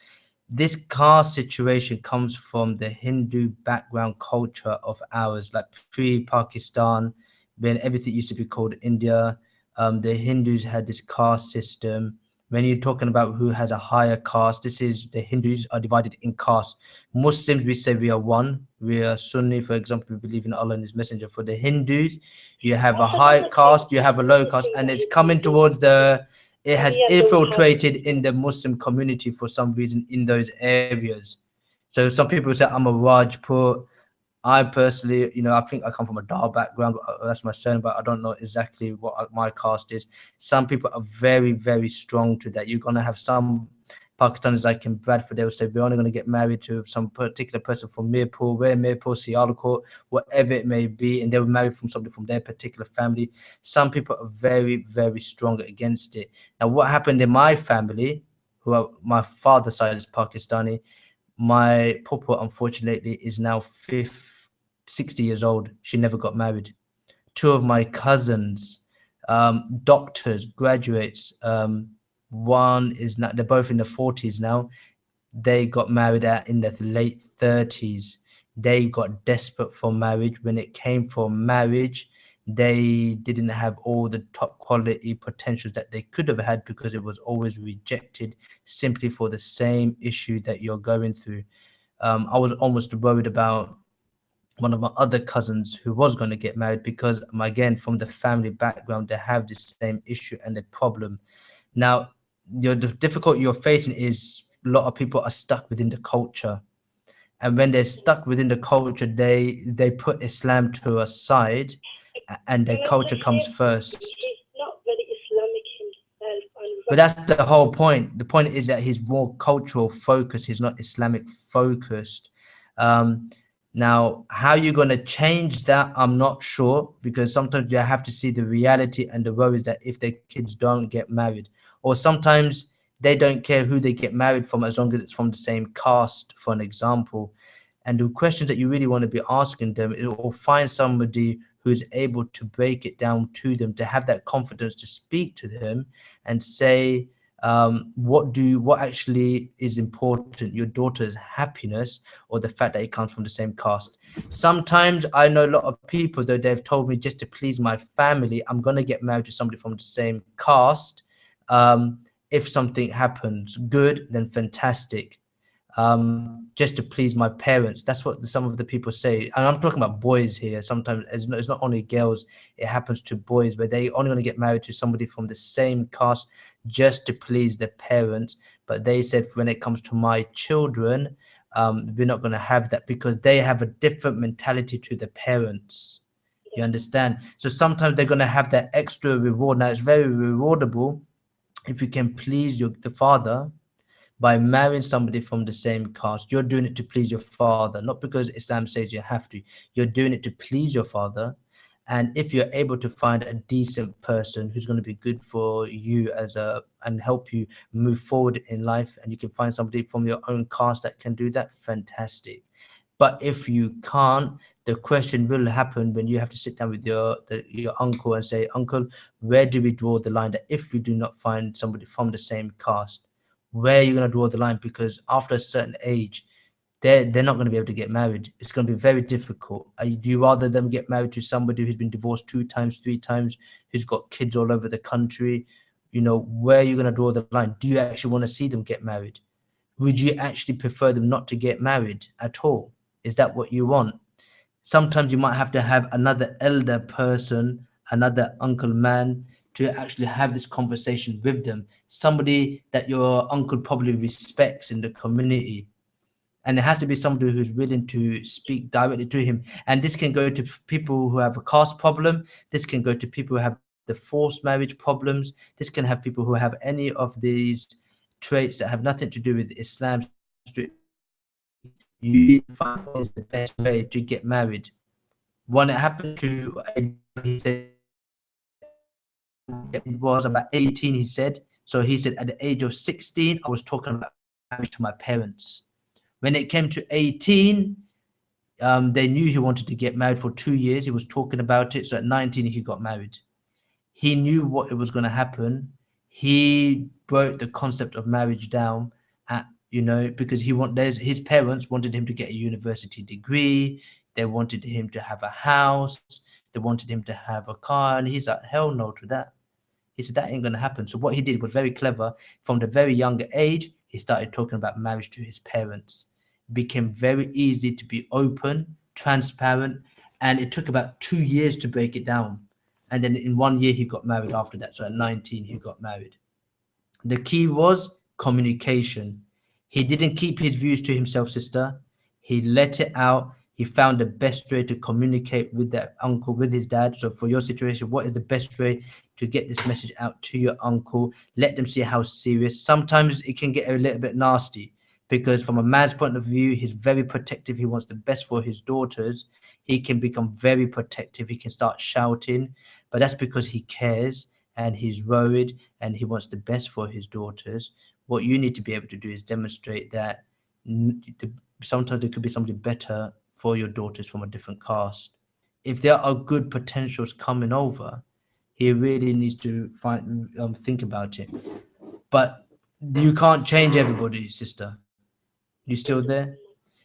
This caste situation comes from the Hindu background culture of ours, like pre-Pakistan, when everything used to be called India. The Hindus had this caste system. When you're talking about who has a higher caste, this is the Hindus are divided in caste. Muslims, we say we are one. We are Sunni, for example, we believe in Allah and His Messenger. For the Hindus, you have a That's high another thing. caste, you have a That's low another caste, thing and that it's you coming can do. towards the it has Sharia don't have. infiltrated in the Muslim community for some reason in those areas. So some people say I'm a Rajput. I personally, I think I come from a Dawah background. That's my surname, but I don't know exactly what my caste is. Some people are very, very strong to that. You're gonna have some Pakistanis like in Bradford. They will say we're only gonna get married to some particular person from Mirpur, where Mirpur, Sialkot, whatever it may be, and they will marry from somebody from their particular family. Some people are very, very strong against it. Now, what happened in my family, my father's side is Pakistani. My papa, unfortunately, is now 60 years old. She never got married. Two of my cousins, doctors, graduates. One is not, they're both in the 40s now. They got married in the late 30s. They got desperate for marriage. When it came for marriage, they didn't have all the top quality potentials that they could have had because it was always rejected simply for the same issue that you're going through. I was almost worried about one of my other cousins who was going to get married because, again, from the family background, they have the same issue and the problem. Now, the difficulty you're facing is a lot of people are stuck within the culture, and when they're stuck within the culture, they put Islam to a side, and their And as I culture comes said, first. he's not very Islamic himself. But that's the whole point. The point is that he's more cultural focused. He's not Islamic focused. Um, Now, how you're going to change that, I'm not sure, because sometimes you have to see the reality and the worries that if their kids don't get married, or sometimes they don't care who they get married from as long as it's from the same caste, for an example. And the questions that you really want to be asking them is, or find somebody who's able to break it down to them, to have that confidence to speak to them and say, what actually is important, your daughter's happiness or the fact that it comes from the same caste. Sometimes I know a lot of people, though, they've told me, just to please my family, I'm going to get married to somebody from the same caste. If something happens good, then fantastic. Just to please my parents. That's what some of the people say. And I'm talking about boys here. Sometimes it's not only girls, it happens to boys where they only going to get married to somebody from the same caste just to please their parents. But they said, when it comes to my children, we're not going to have that because they have a different mentality to the parents. You understand? So sometimes they're going to have that extra reward. Now, it's very rewardable if you can please the father by marrying somebody from the same caste. You're doing it to please your father, not because Islam says you have to. You're doing it to please your father. And if you're able to find a decent person who's going to be good for you and help you move forward in life, and you can find somebody from your own caste that can do that, fantastic. But if you can't, the question will happen when you have to sit down with your uncle and say, Uncle, where do we draw the line that if we do not find somebody from the same caste, where are you going to draw the line? Because after a certain age, they're not going to be able to get married. It's going to be very difficult. Do you rather them get married to somebody who's been divorced 2 times, 3 times, who's got kids all over the country? Where are you going to draw the line? Do you actually want to see them get married? Would you actually prefer them not to get married at all? Is that what you want? Sometimes you might have to have another elder person, another uncle man, to actually have this conversation with them. Somebody that your uncle probably respects in the community. And it has to be somebody who's willing to speak directly to him. And this can go to people who have a caste problem. This can go to people who have the forced marriage problems. This can have people who have any of these traits that have nothing to do with Islam strictly. You need to find what is the best way to get married. When it happened to he said it was about 18, he said. So he said at the age of 16, I was talking about marriage to my parents. When it came to 18, they knew he wanted to get married for 2 years. He was talking about it. So at 19, he got married. He knew what it was going to happen. He broke the concept of marriage down at, because his parents wanted him to get a university degree. They wanted him to have a house. They wanted him to have a car. And he's like, hell no to that. He said that ain't going to happen. So what he did was very clever. From the very younger age, he started talking about marriage to his parents. It became very easy to be open, transparent, and it took about 2 years to break it down. And then in 1 year, he got married after that. So at 19, he got married. The key was communication. He didn't keep his views to himself, sister. He let it out. He found the best way to communicate with that uncle, with his dad. So, for your situation, what is the best way to get this message out to your uncle? Let them see how serious. Sometimes it can get a little bit nasty because, from a man's point of view, he's very protective. He wants the best for his daughters. He can become very protective. He can start shouting, but that's because he cares and he's worried and he wants the best for his daughters. What you need to be able to do is demonstrate that sometimes there could be somebody better for your daughters from a different caste. If there are good potentials coming over, he really needs to think about it. But you can't change everybody, sister. You still there?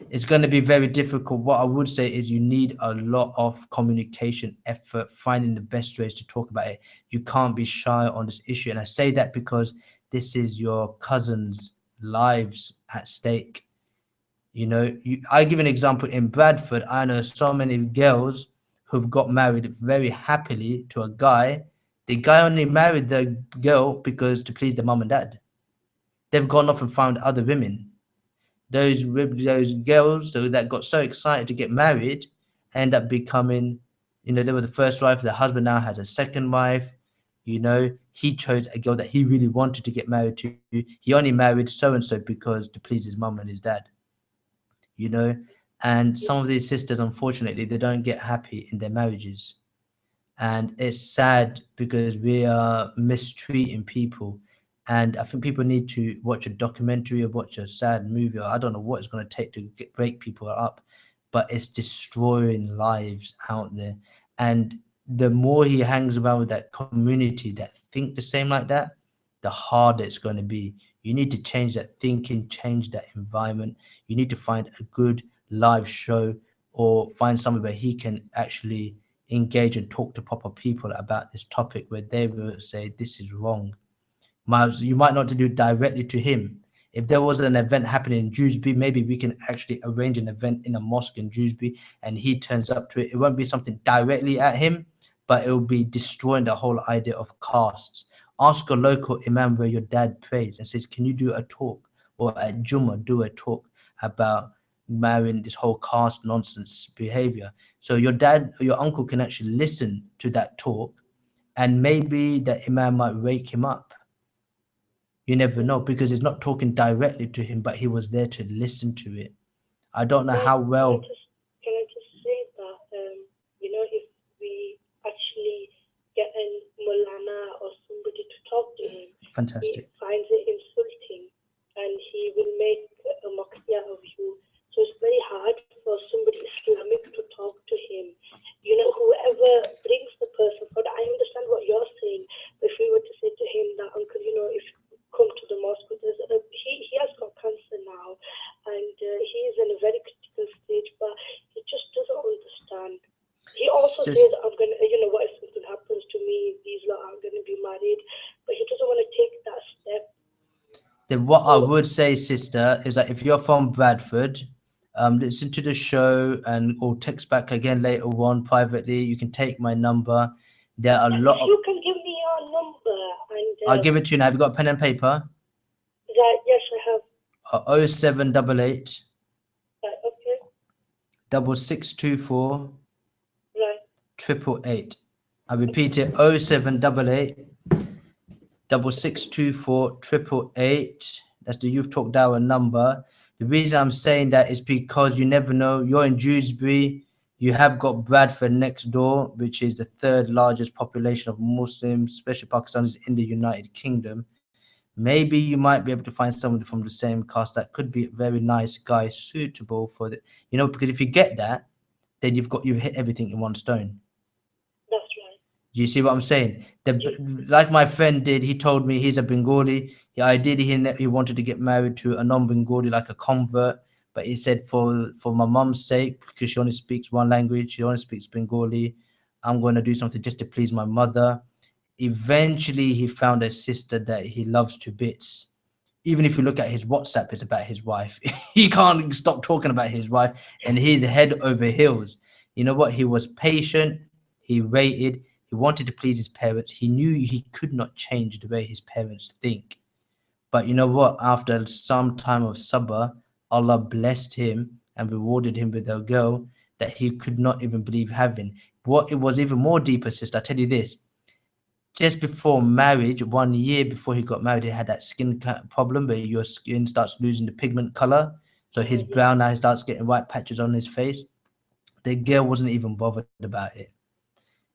It's going to be very difficult. What I would say is you need a lot of communication effort, finding the best ways to talk about it. You can't be shy on this issue. And I say that because this is your cousin's lives at stake. I give an example in Bradford. I know so many girls who've got married very happily to a guy. The guy only married the girl because to please the mom and dad. They've gone off and found other women. Those girls that got so excited to get married end up becoming, they were the first wife. The husband now has a second wife. He chose a girl that he really wanted to get married to. He only married so and so because to please his mom and his dad. And some of these sisters, unfortunately, they don't get happy in their marriages, and it's sad because we are mistreating people. And I think people need to watch a documentary or watch a sad movie, or I don't know what it's going to take to break people up, but it's destroying lives out there. And the more he hangs around with that community that think the same like that, the harder it's going to be. You need to change that thinking, change that environment. You need to find a good live show or find somewhere where he can actually engage and talk to proper people about this topic where they will say this is wrong. You might not do it directly to him. If there was an event happening in Dewsbury, maybe we can actually arrange an event in a mosque in Dewsbury and he turns up to it. It won't be something directly at him, but it will be destroying the whole idea of castes. Ask a local imam where your dad prays and says, can you do a talk? Or at Jummah, do a talk about marrying this whole caste nonsense behavior. So your dad or your uncle can actually listen to that talk and maybe the imam might wake him up. You never know because he's not talking directly to him, but he was there to listen to it. I don't know how well. Can I just say that, if we actually get a Mulana or somebody to talk to him, Fantastic. he finds it insulting and he will make a mockery of you. So it's very hard for somebody Islamic to talk to him. Whoever brings the person forward, I understand what you're saying. If we were to say to him that, uncle, if you come to the mosque, he has got cancer now and he is in a very critical stage, but he just doesn't understand. He also says, I'm going to, what if something happens to me, these lot are going to be married, but he doesn't want to take that step. Then what I would say, sister, is that if you're from Bradford, listen to the show and or text back again later on privately. You can take my number. There are a lot of. You can give me your number and. I'll give it to you now. Have you got a pen and paper? Yes, I have. 0788. Right, okay. 6624. Right. 888. I repeat it. 0788. 6624 888. That's the Youth Talk Dawah number. The reason I'm saying that is because you never know. You're in Dewsbury. You have got Bradford next door, which is the third largest population of Muslims, especially Pakistanis, in the United Kingdom. Maybe you might be able to find somebody from the same caste that could be a very nice guy, suitable for the, because if you get that, then you've hit everything in one stone. That's right. Do you see what I'm saying? Like my friend did, he told me he's a Bengali. Ideally, he wanted to get married to a non-Bengali, like a convert. But he said, for my mom's sake, because she only speaks one language, she only speaks Bengali, I'm going to do something just to please my mother. Eventually, he found a sister that he loves to bits. Even if you look at his WhatsApp, it's about his wife. He can't stop talking about his wife, and he's head over heels. You know what? He was patient. He waited. He wanted to please his parents. He knew he could not change the way his parents think. But you know what? After some time of sabr, Allah blessed him and rewarded him with a girl that he could not even believe having. What it was even more deeper, sister. I tell you this: just before marriage, 1 year before he got married, he had that skin problem where your skin starts losing the pigment color. So his brown eye starts getting white patches on his face. The girl wasn't even bothered about it,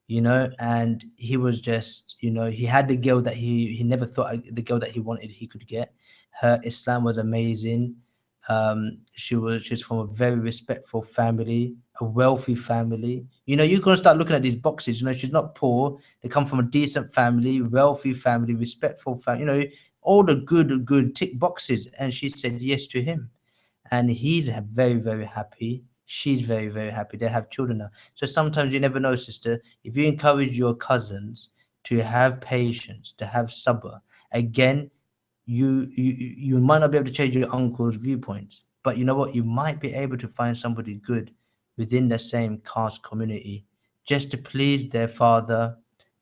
and he was just, he had the girl that he never thought, the girl that he wanted he could get. Her Islam was amazing. She's from a very respectful family, a wealthy family. You're gonna start looking at these boxes. She's not poor. They come from a decent family, wealthy family, respectful family. All the good tick boxes, and she said yes to him, and he's very very happy. She's very very happy. They have children now. So sometimes you never know, sister. If you encourage your cousins to have patience, to have sabr, again, you might not be able to change your uncle's viewpoints, but you know what, you might be able to find somebody good within the same caste community, just to please their father,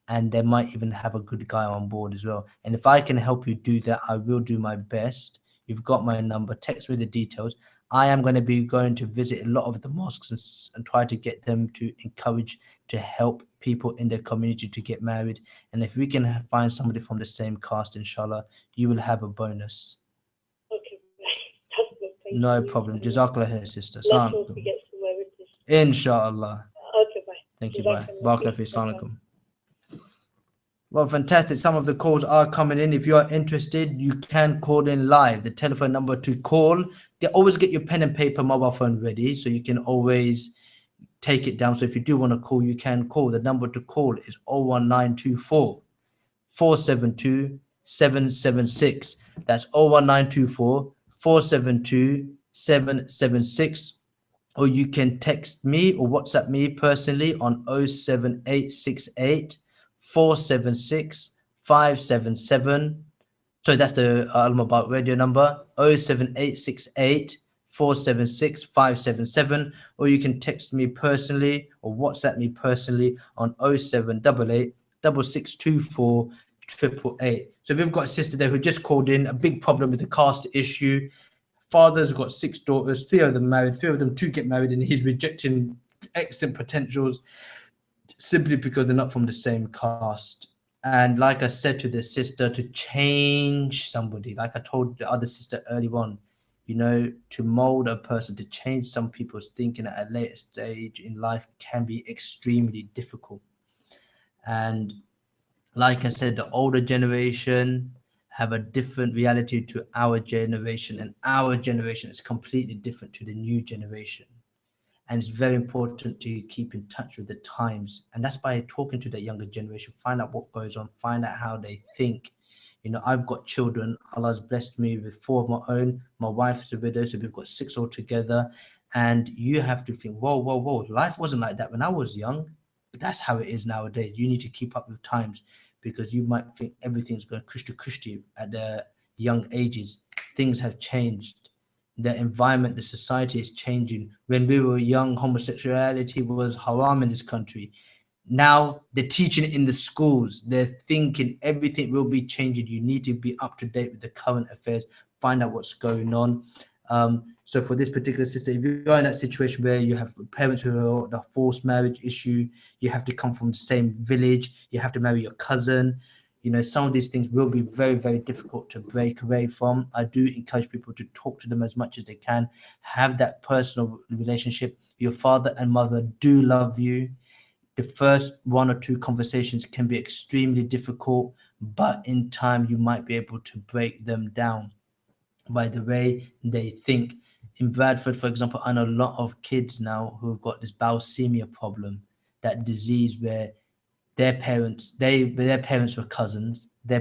and they might even have a good guy on board as well. And if I can help you do that, I will do my best. You've got my number. Text me the details. I am going to be going to visit a lot of the mosques and try to get them to encourage, to help people in their community to get married. And if we can find somebody from the same caste, inshallah, you will have a bonus. Okay, that's good. Thank No you. problem. Jazakallah khair, sister. Let's Assalamu hope alaikum. we get somewhere with this. Inshallah. Okay, bye. Thank you. Bye. Jazakallah. Barakallah fi. Assalamu alaikum. Well, fantastic. Some of the calls are coming in. If you are interested, you can call in live. The telephone number to call. Always get your pen and paper, mobile phone ready, so you can always take it down. So if you do want to call, you can call. The number to call is 01924 472 776. That's 01924 472 776. Or you can text me or WhatsApp me personally on 07868 476 577. So that's the Al Mubarak radio number, 07868 476 577. Or you can text me personally or WhatsApp me personally on 0788 6624 888. So we've got a sister there who just called in, a big problem with the caste issue. Father's got 6 daughters, 3 of them married, 3 of them to get married, and he's rejecting excellent potentials simply because they're not from the same caste. And like I said to the sister, to change somebody, like I told the other sister early on, to mold a person, to change some people's thinking at a later stage in life can be extremely difficult. And like I said, the older generation have a different reality to our generation, and our generation is completely different to the new generation. And it's very important to keep in touch with the times, and that's by talking to the younger generation, find out what goes on, find out how they think. I've got children. Allah's blessed me with 4 of my own. My wife's a widow, so we've got 6 altogether. And you have to think, whoa, whoa, whoa, life wasn't like that when I was young, but that's how it is nowadays. You need to keep up with times, because you might think everything's going kushti at the young ages. Things have changed. The environment, the society is changing. When we were young, homosexuality was haram in this country. Now they're teaching it in the schools. They're thinking everything will be changing. You need to be up to date with the current affairs, find out what's going on. So for this particular sister, if you're in that situation where you have parents who are the forced marriage issue, you have to come from the same village, you have to marry your cousin, some of these things will be very, very difficult to break away from. I do encourage people to talk to them as much as they can, have that personal relationship. Your father and mother do love you. The first 1 or 2 conversations can be extremely difficult, but in time you might be able to break them down by the way they think. In Bradford, for example, I know a lot of kids now who've got this bowel problem, that disease where their parents were cousins, their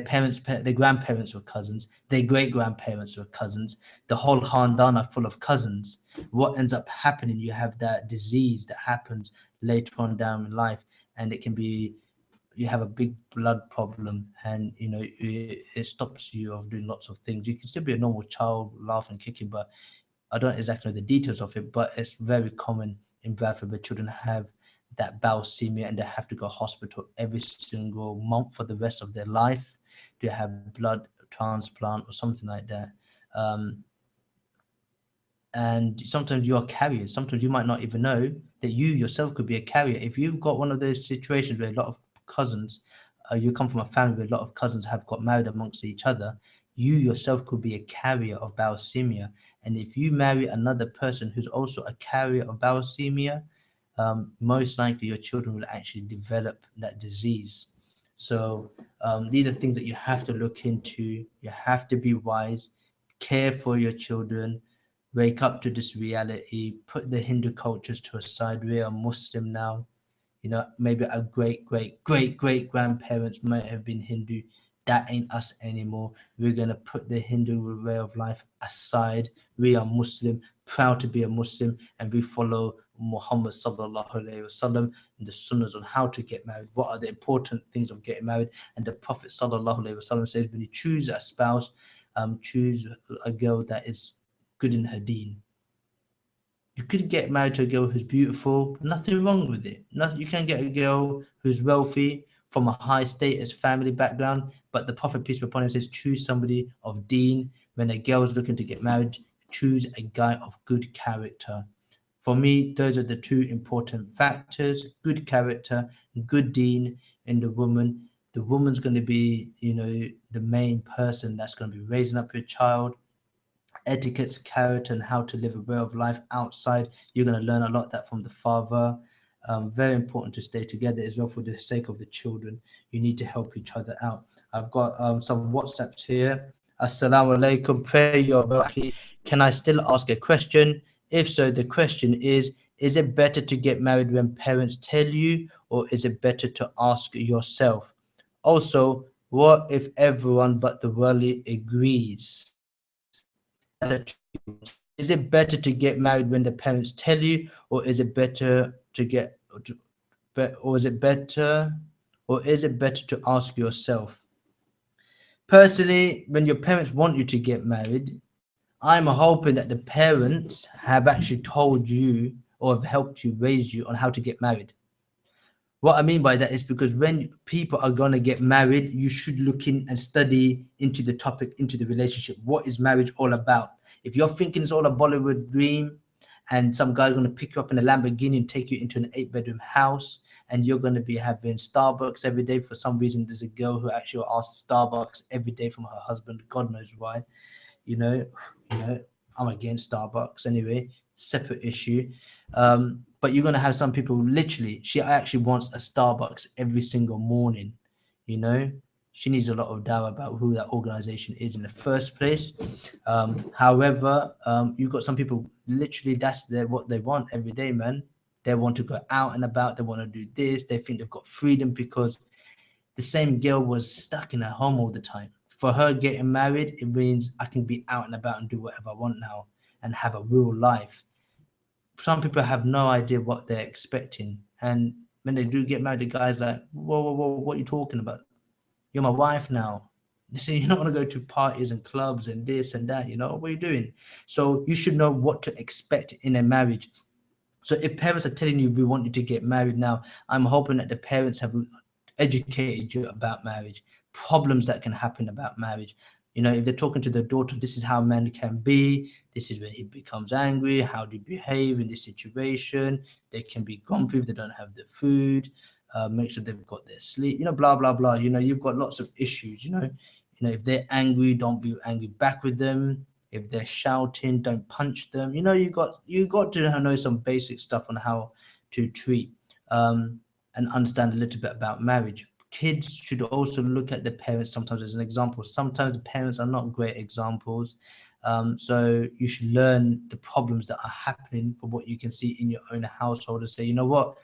grandparents were cousins, their great grandparents were cousins, the whole khandan are full of cousins. What ends up happening, you have that disease that happens later on down in life, and it can be, you have a big blood problem, and it stops you of doing lots of things. You can still be a normal child, laughing, kicking, but I don't exactly know the details of it, but it's very common in Bradford where children have that bowel and they have to go hospital every single month for the rest of their life to have blood transplant or something like that. Um, and sometimes you are carriers. Sometimes you might not even know that you yourself could be a carrier. If you've got one of those situations where a lot of cousins, you come from a family where a lot of cousins have got married amongst each other, you yourself could be a carrier of bowel. And if you marry another person who's also a carrier of bowel, most likely your children will actually develop that disease. So these are things that you have to look into. You have to be wise, care for your children, wake up to this reality, put the Hindu cultures to a side. We are Muslim now. Maybe our great grandparents might have been Hindu. That ain't us anymore. We're gonna put the Hindu way of life aside. We are Muslim, proud to be a Muslim, and we follow Muhammad sallallahu alaihi wasallam and the sunnahs on how to get married. What are the important things of getting married? And the Prophet sallallahu alaihi wasallam says, when you choose a spouse, choose a girl that is good in her deen. You could get married to a girl who's beautiful, nothing wrong with it. Nothing, you can get a girl who's wealthy from a high status family background, but the Prophet, peace be upon him, says choose somebody of deen. When a girl is looking to get married, choose a guy of good character. For me, those are the two important factors: good character, good deen in the woman. The woman's going to be, the main person that's going to be raising up your child. Etiquettes, character, and how to live a way of life outside. You're going to learn a lot of that from the father. Very important to stay together as well for the sake of the children. You need to help each other out. I've got some WhatsApps here. Assalamu alaikum. Pray your well. Can I still ask a question? If so, the question is it better to get married when parents tell you, or is it better to ask yourself? Also, what if everyone but the worldly agrees? That's a tricky one. Is it better to get married when the parents tell you, or is it better to get, or is it better to ask yourself? Personally, when your parents want you to get married, I'm hoping that the parents have actually told you or have helped you raise you on how to get married. What I mean by that is because when people are going to get married, you should look in and study into the topic, into the relationship. What is marriage all about? If you're thinking it's all a Bollywood dream and some guy's going to pick you up in a Lamborghini and take you into an 8-bedroom house, and you're going to be having Starbucks every day, for some reason, there's a girl who actually asks Starbucks every day from her husband, God knows why. you know, I'm against Starbucks anyway, separate issue. But you're gonna have some people who literally, she actually wants a Starbucks every single morning. You know, she needs a lot of doubt about who that organization is in the first place. However, you've got some people literally what they want every day, man. They want to go out and about. They want to do this. They think they've got freedom because the same girl was stuck in her home all the time. For her getting married, it means I can be out and about and do whatever I want now and have a real life. Some people have no idea what they're expecting. And when they do get married, the guy's like, whoa, whoa, whoa, what are you talking about? You're my wife now. So you don't want to go to parties and clubs and this and that, what are you doing? So you should know what to expect in a marriage. So if parents are telling you we want you to get married now, I'm hoping that the parents have educated you about marriage, problems that can happen about marriage. If they're talking to their daughter, this is how men can be, this is when he becomes angry, how do you behave in this situation. They can be grumpy if they don't have the food, make sure they've got their sleep, blah blah blah. You've got lots of issues. If they're angry, don't be angry back with them. If they're shouting, don't punch them. You got to know some basic stuff on how to treat and understand a little bit about marriage. Kids should also look at the parents sometimes as an example. Sometimes the parents are not great examples. So you should learn the problems that are happening from what you can see in your own household and say, you know what,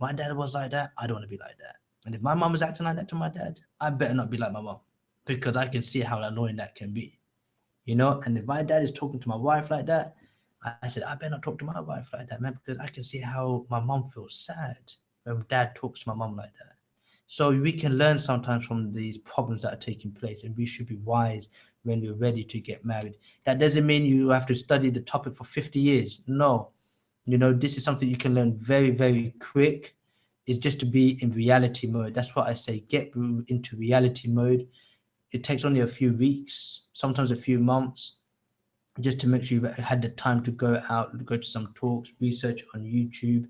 my dad was like that, I don't want to be like that. And if my mom is acting like that to my dad, I better not be like my mom, because I can see how annoying that can be, you know. And if my dad is talking to my wife like that, I said, I better not talk to my wife like that, man, because I can see how my mom feels sad when dad talks to my mom like that. So we can learn sometimes from these problems that are taking place, and we should be wise when we're ready to get married. That doesn't mean you have to study the topic for 50 years. No, you know, this is something you can learn very, very quick. Is just to be in reality mode. That's what I say. Get into reality mode. It takes only a few weeks, sometimes a few months, just to make sure you've had the time to go out, go to some talks, research on YouTube,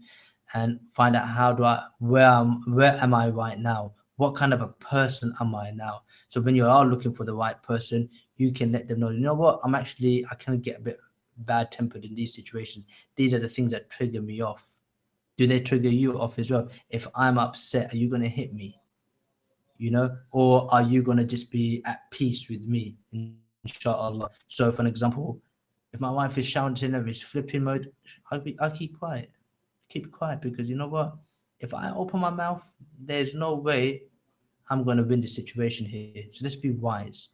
and find out how do I, where am I right now? What kind of a person am I now? So when you are looking for the right person, you can let them know, you know what, I can get a bit bad tempered in these situations. These are the things that trigger me off. Do they trigger you off as well? If I'm upset, are you going to hit me? You know, or are you going to just be at peace with me, inshallah? So for an example, if my wife is shouting and is flipping mode, I'll keep quiet. Keep quiet, because you know what? If I open my mouth, there's no way I'm going to win the situation here. So let's be wise.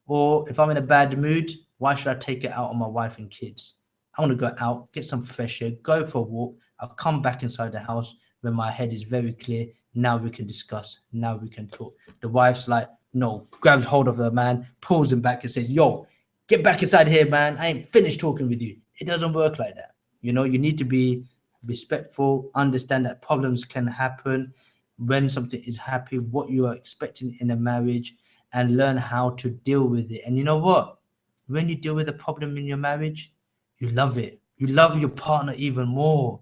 Or if I'm in a bad mood, why should I take it out on my wife and kids? I want to go out, get some fresh air, go for a walk. I'll come back inside the house when my head is very clear. Now we can discuss. Now we can talk. The wife's like, no, grabs hold of the man, pulls him back and says, yo, get back inside here, man. I ain't finished talking with you. It doesn't work like that. You know, you need to be respectful, understand that problems can happen when something is happy, what you are expecting in a marriage, and learn how to deal with it. And you know what? When you deal with a problem in your marriage, you love it. You love your partner even more.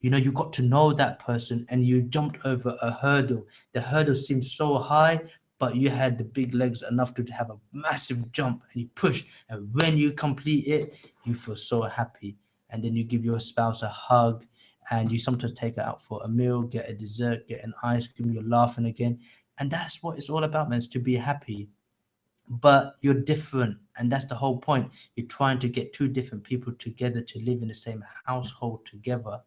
You know, you got to know that person and you jumped over a hurdle. The hurdle seemed so high, but you had the big legs enough to have a massive jump, and you push. And when you complete it, you feel so happy. And then you give your spouse a hug, and you sometimes take her out for a meal, get a dessert, get an ice cream, you're laughing again. And that's what it's all about, man, is to be happy. But you're different, and that's the whole point. You're trying to get two different people together to live in the same household together,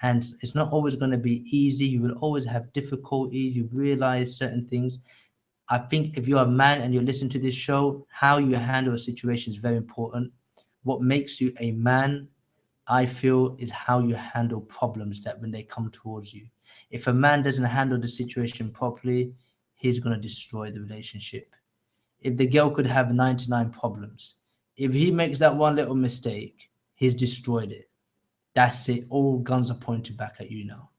and it's not always going to be easy. You will always have difficulties. You realize certain things. I think if you're a man and you're listening to this show, how you handle a situation is very important. What makes you a man, I feel, is how you handle problems that when they come towards you. If a man doesn't handle the situation properly, he's going to destroy the relationship. If the girl could have 99 problems, if he makes that one little mistake, he's destroyed it. That's it. All guns are pointed back at you now.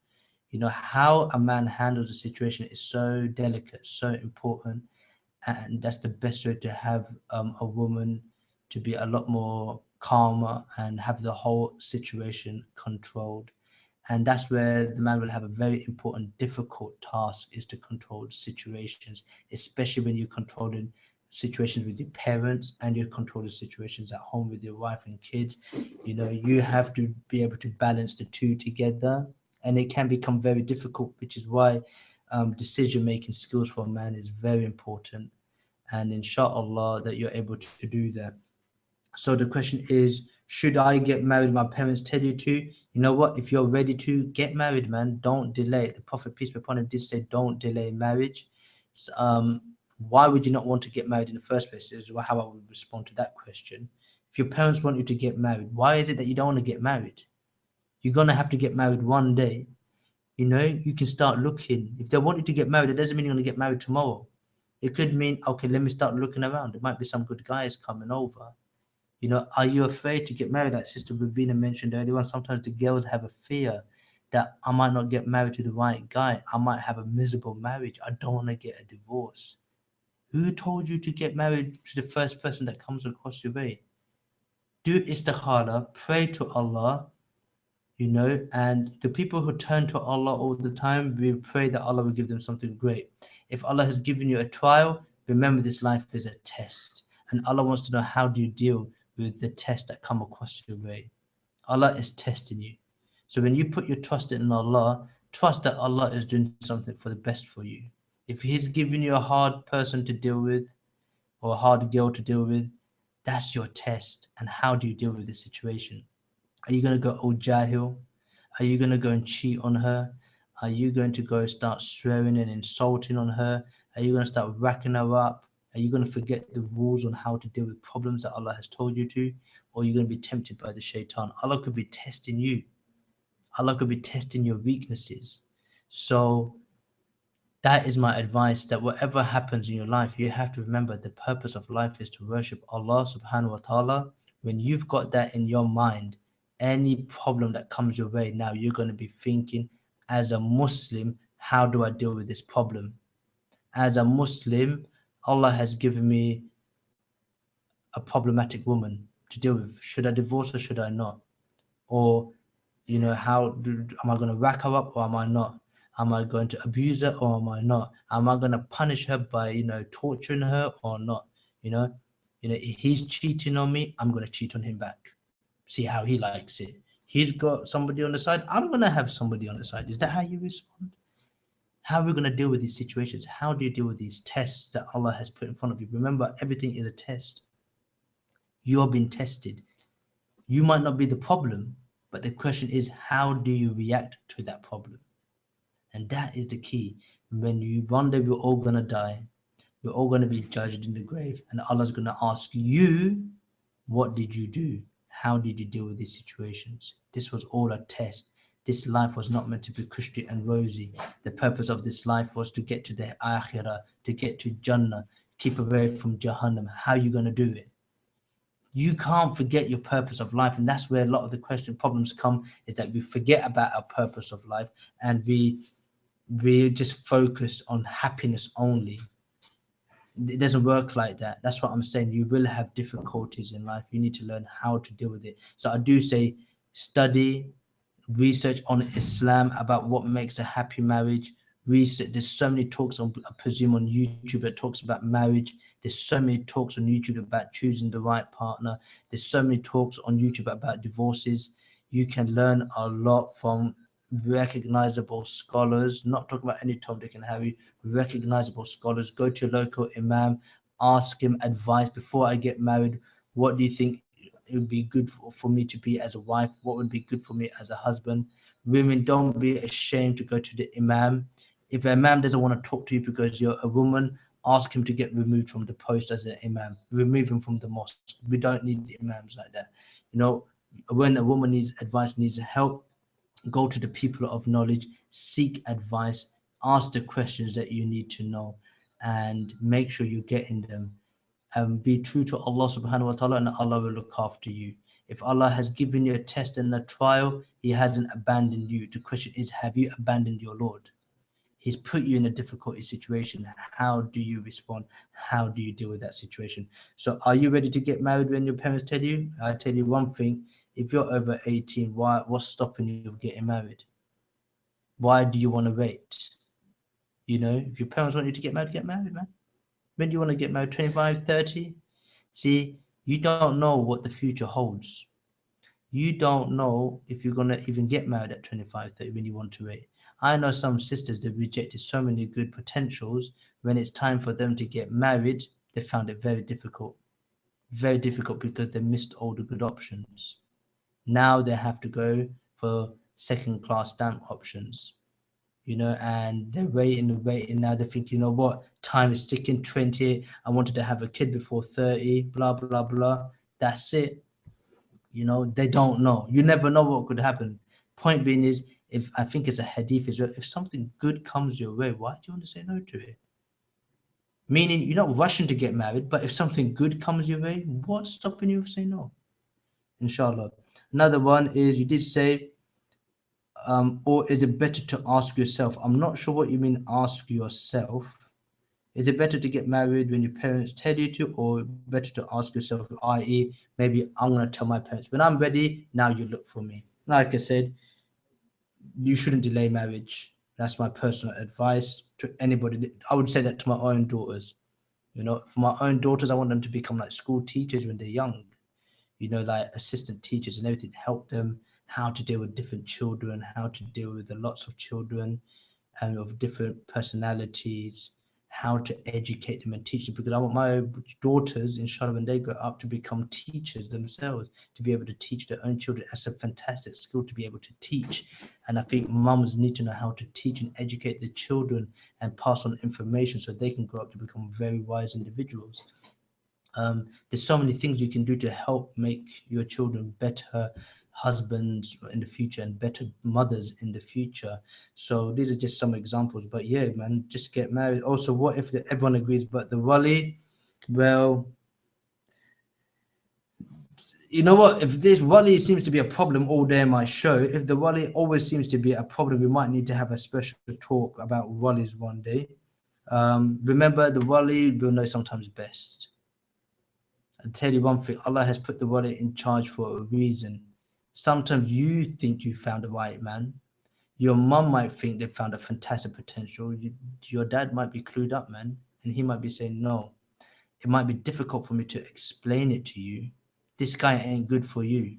You know, how a man handles a situation is so delicate, so important, and that's the best way to have a woman to be a lot more calmer and have the whole situation controlled. And that's where the man will have a very important, difficult task, is to control situations, especially when you're controlling situations with your parents and you're controlling situations at home with your wife and kids. You know, you have to be able to balance the two together, and it can become very difficult, which is why decision making skills for a man is very important. And inshallah that you're able to do that. So the question is, should I get married? My parents tell you to. You know what? If you're ready to get married, man, don't delay. The Prophet, peace be upon him, did say, don't delay marriage. S- Um, why would you not want to get married in the first place? Is how I would respond to that question. If your parents want you to get married, why is it that you don't want to get married? You're gonna have to get married one day. You know, you can start looking. If they want you to get married, it doesn't mean you're gonna get married tomorrow. It could mean, okay, let me start looking around. There might be some good guys coming over. You know, are you afraid to get married? Like Sister Rubina mentioned earlier on, sometimes the girls have a fear that I might not get married to the right guy. I might have a miserable marriage. I don't want to get a divorce. Who told you to get married to the first person that comes across your way? Do istikhara, pray to Allah, you know, and the people who turn to Allah all the time, we pray that Allah will give them something great. If Allah has given you a trial, remember this life is a test, and Allah wants to know how do you deal with the tests that come across your way. Allah is testing you. So when you put your trust in Allah, trust that Allah is doing something for the best for you. If He's giving you a hard person to deal with, or a hard girl to deal with, that's your test. And how do you deal with the situation? Are you going to go all jahil? Are you going to go and cheat on her? Are you going to go start swearing and insulting on her? Are you going to start racking her up? Are you going to forget the rules on how to deal with problems that Allah has told you to? Or are you going to be tempted by the shaitan? Allah could be testing you. Allah could be testing your weaknesses. So that is my advice, that whatever happens in your life, you have to remember the purpose of life is to worship Allah subhanahu wa ta'ala. When you've got that in your mind, any problem that comes your way, now you're going to be thinking, as a Muslim, how do I deal with this problem? As a Muslim, Allah has given me a problematic woman to deal with. Should I divorce her? Should I not? Or am I going to rack her up or am I not? Am I going to abuse her or am I not? Am I going to punish her by torturing her or not? If he's cheating on me, I'm going to cheat on him back. See how he likes it. He's got somebody on the side, I'm going to have somebody on the side. Is that how you respond? How are we going to deal with these situations? How do you deal with these tests that Allah has put in front of you? Remember, everything is a test. You're being tested. You might not be the problem, but the question is, how do you react to that problem? And that is the key. When one day we're all going to die, we're all going to be judged in the grave, and Allah's going to ask you, what did you do? How did you deal with these situations? This was all a test. This life was not meant to be cushy and rosy. The purpose of this life was to get to the akhirah, to get to Jannah, keep away from Jahannam. How are you going to do it? You can't forget your purpose of life, and that's where a lot of the problems come, is that we forget about our purpose of life, and we just focus on happiness only. It doesn't work like that. That's what I'm saying. You will have difficulties in life. You need to learn how to deal with it. So I do say, study, research on Islam about what makes a happy marriage. Research. There's so many talks on, I presume, on YouTube that talks about marriage. There's so many talks on YouTube about choosing the right partner. There's so many talks on YouTube about divorces. You can learn a lot from recognizable scholars, not talking about any Tom, Dick and Harry, recognizable scholars. Go to your local imam, ask him advice before I get married. What do you think it would be good for me to be as a wife? What would be good for me as a husband? Women, don't be ashamed to go to the imam. If an imam doesn't want to talk to you because you're a woman, ask him to get removed from the post as an imam. Remove him from the mosque. We don't need imams like that. When a woman needs advice, needs help, go to the people of knowledge, seek advice, ask the questions that you need to know, and make sure you're getting them. Be true to Allah subhanahu wa ta'ala, and Allah will look after you. If Allah has given you a test and a trial, He hasn't abandoned you. The question is, have you abandoned your Lord? He's put you in a difficult situation. How do you respond? How do you deal with that situation? So are you ready to get married when your parents tell you? I tell you one thing, if you're over 18, what's stopping you from getting married? Why do you want to wait? If your parents want you to get married, man. When do you want to get married? 25, 30? See, you don't know what the future holds. You don't know if you're going to even get married at 25, 30 when you want to wait. I know some sisters that rejected so many good potentials. When it's time for them to get married, they found it very difficult. Very difficult because they missed all the good options. Now they have to go for second class stamp options, and they're waiting. Now they think, what, time is ticking. 20, I wanted to have a kid before 30, blah, blah, blah. That's it. They don't know. You never know what could happen. Point being is, if I think it's a hadith as well, if something good comes your way, why do you want to say no to it? Meaning, you're not rushing to get married, but if something good comes your way, what's stopping you from saying no? Inshallah. Another one is, you did say, or is it better to ask yourself? I'm not sure what you mean, ask yourself. Is it better to get married when your parents tell you to, or better to ask yourself, i.e., maybe I'm going to tell my parents, when I'm ready, now you look for me? Like I said, you shouldn't delay marriage. That's my personal advice to anybody. I would say that to my own daughters. For my own daughters, I want them to become like school teachers when they're young. Like assistant teachers and everything, help them how to deal with different children, how to deal with the lots of children and of different personalities, how to educate them and teach them, because I want my daughters, inshallah, when they grow up, to become teachers themselves, to be able to teach their own children. That's a fantastic skill to be able to teach. And I think mums need to know how to teach and educate the children and pass on information so they can grow up to become very wise individuals. There's so many things you can do to help make your children better husbands in the future and better mothers in the future. So these are just some examples. But yeah, man, just get married. Also, what if everyone agrees but the wali? Well, you know what? If this wali seems to be a problem all day in my show, if the wali always seems to be a problem, we might need to have a special talk about walis one day. Remember, the wali will know sometimes best. I'll tell you one thing, Allah has put the wali in charge for a reason. Sometimes you think you found the right man. Your mum might think they found a fantastic potential. Your dad might be clued up, man, and he might be saying, no, it might be difficult for me to explain it to you. This guy ain't good for you.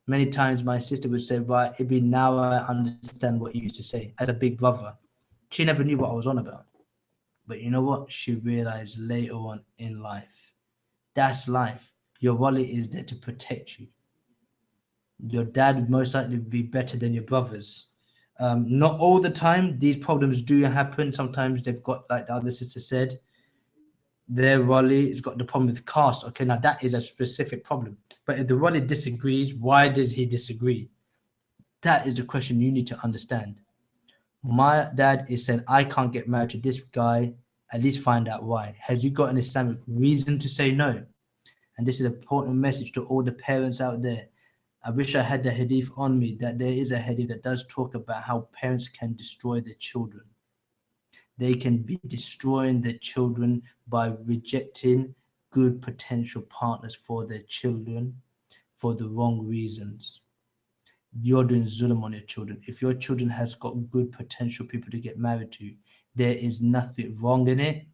Many times my sister would say, right, Ibi, now I understand what you used to say as a big brother. She never knew what I was on about. But you know what? She realized later on in life. That's life. Your wallet is there to protect you. Your dad would most likely be better than your brothers. Not all the time. These problems do happen. Sometimes they've got, like the other sister said, their wali has got the problem with caste. Okay, now that is a specific problem. But if the wali disagrees, why does he disagree? That is the question you need to understand. My dad is saying, I can't get married to this guy. At least find out why. Has you got an Islamic reason to say no? And this is an important message to all the parents out there. I wish I had the hadith on me, that there is a hadith that does talk about how parents can destroy their children. They can be destroying their children by rejecting good potential partners for their children for the wrong reasons. You're doing zulm on your children. If your children has got good potential people to get married to, there is nothing wrong in it.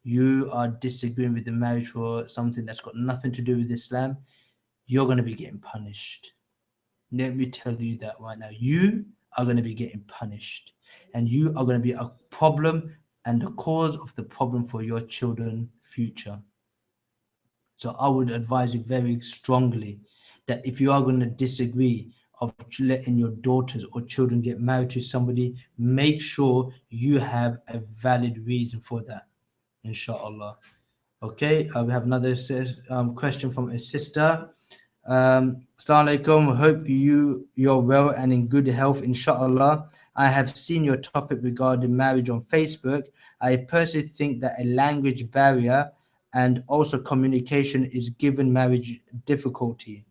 You are disagreeing with the marriage for something that's got nothing to do with Islam, you're going to be getting punished. Let me tell you that right now. You are going to be getting punished. And you are going to be a problem and the cause of the problem for your children's future. So I would advise you very strongly that if you are going to disagree of letting your daughters or children get married to somebody, make sure you have a valid reason for that, inshallah. Okay, we have another question from a sister. Assalamu alaikum. Hope you're well and in good health, inshallah. I have seen your topic regarding marriage on Facebook. I personally think that a language barrier and also communication is given marriage difficulty.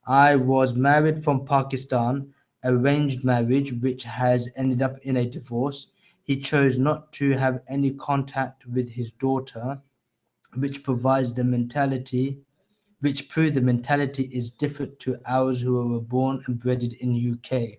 I was married from Pakistan, arranged marriage, which has ended up in a divorce. He chose not to have any contact with his daughter, which provides the mentality, which proves the mentality is different to ours who were born and bred in UK.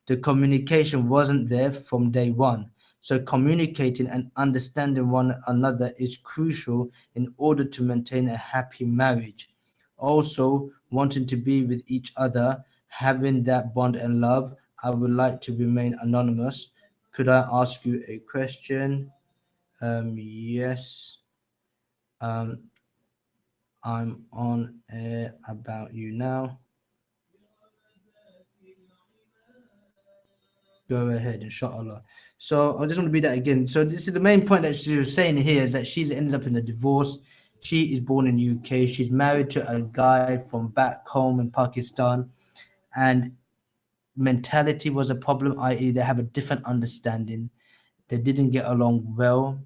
The communication wasn't there from day one. So communicating and understanding one another is crucial in order to maintain a happy marriage. Also, wanting to be with each other, having that bond and love. I would like to remain anonymous. Could I ask you a question? Yes. I'm on air about you now. Go ahead, inshallah. So I just want to read that again. So this is the main point that she was saying here, is that she's ended up in a divorce. She is born in UK. She's married to a guy from back home in Pakistan, and mentality was a problem, i.e. they have a different understanding. They didn't get along well.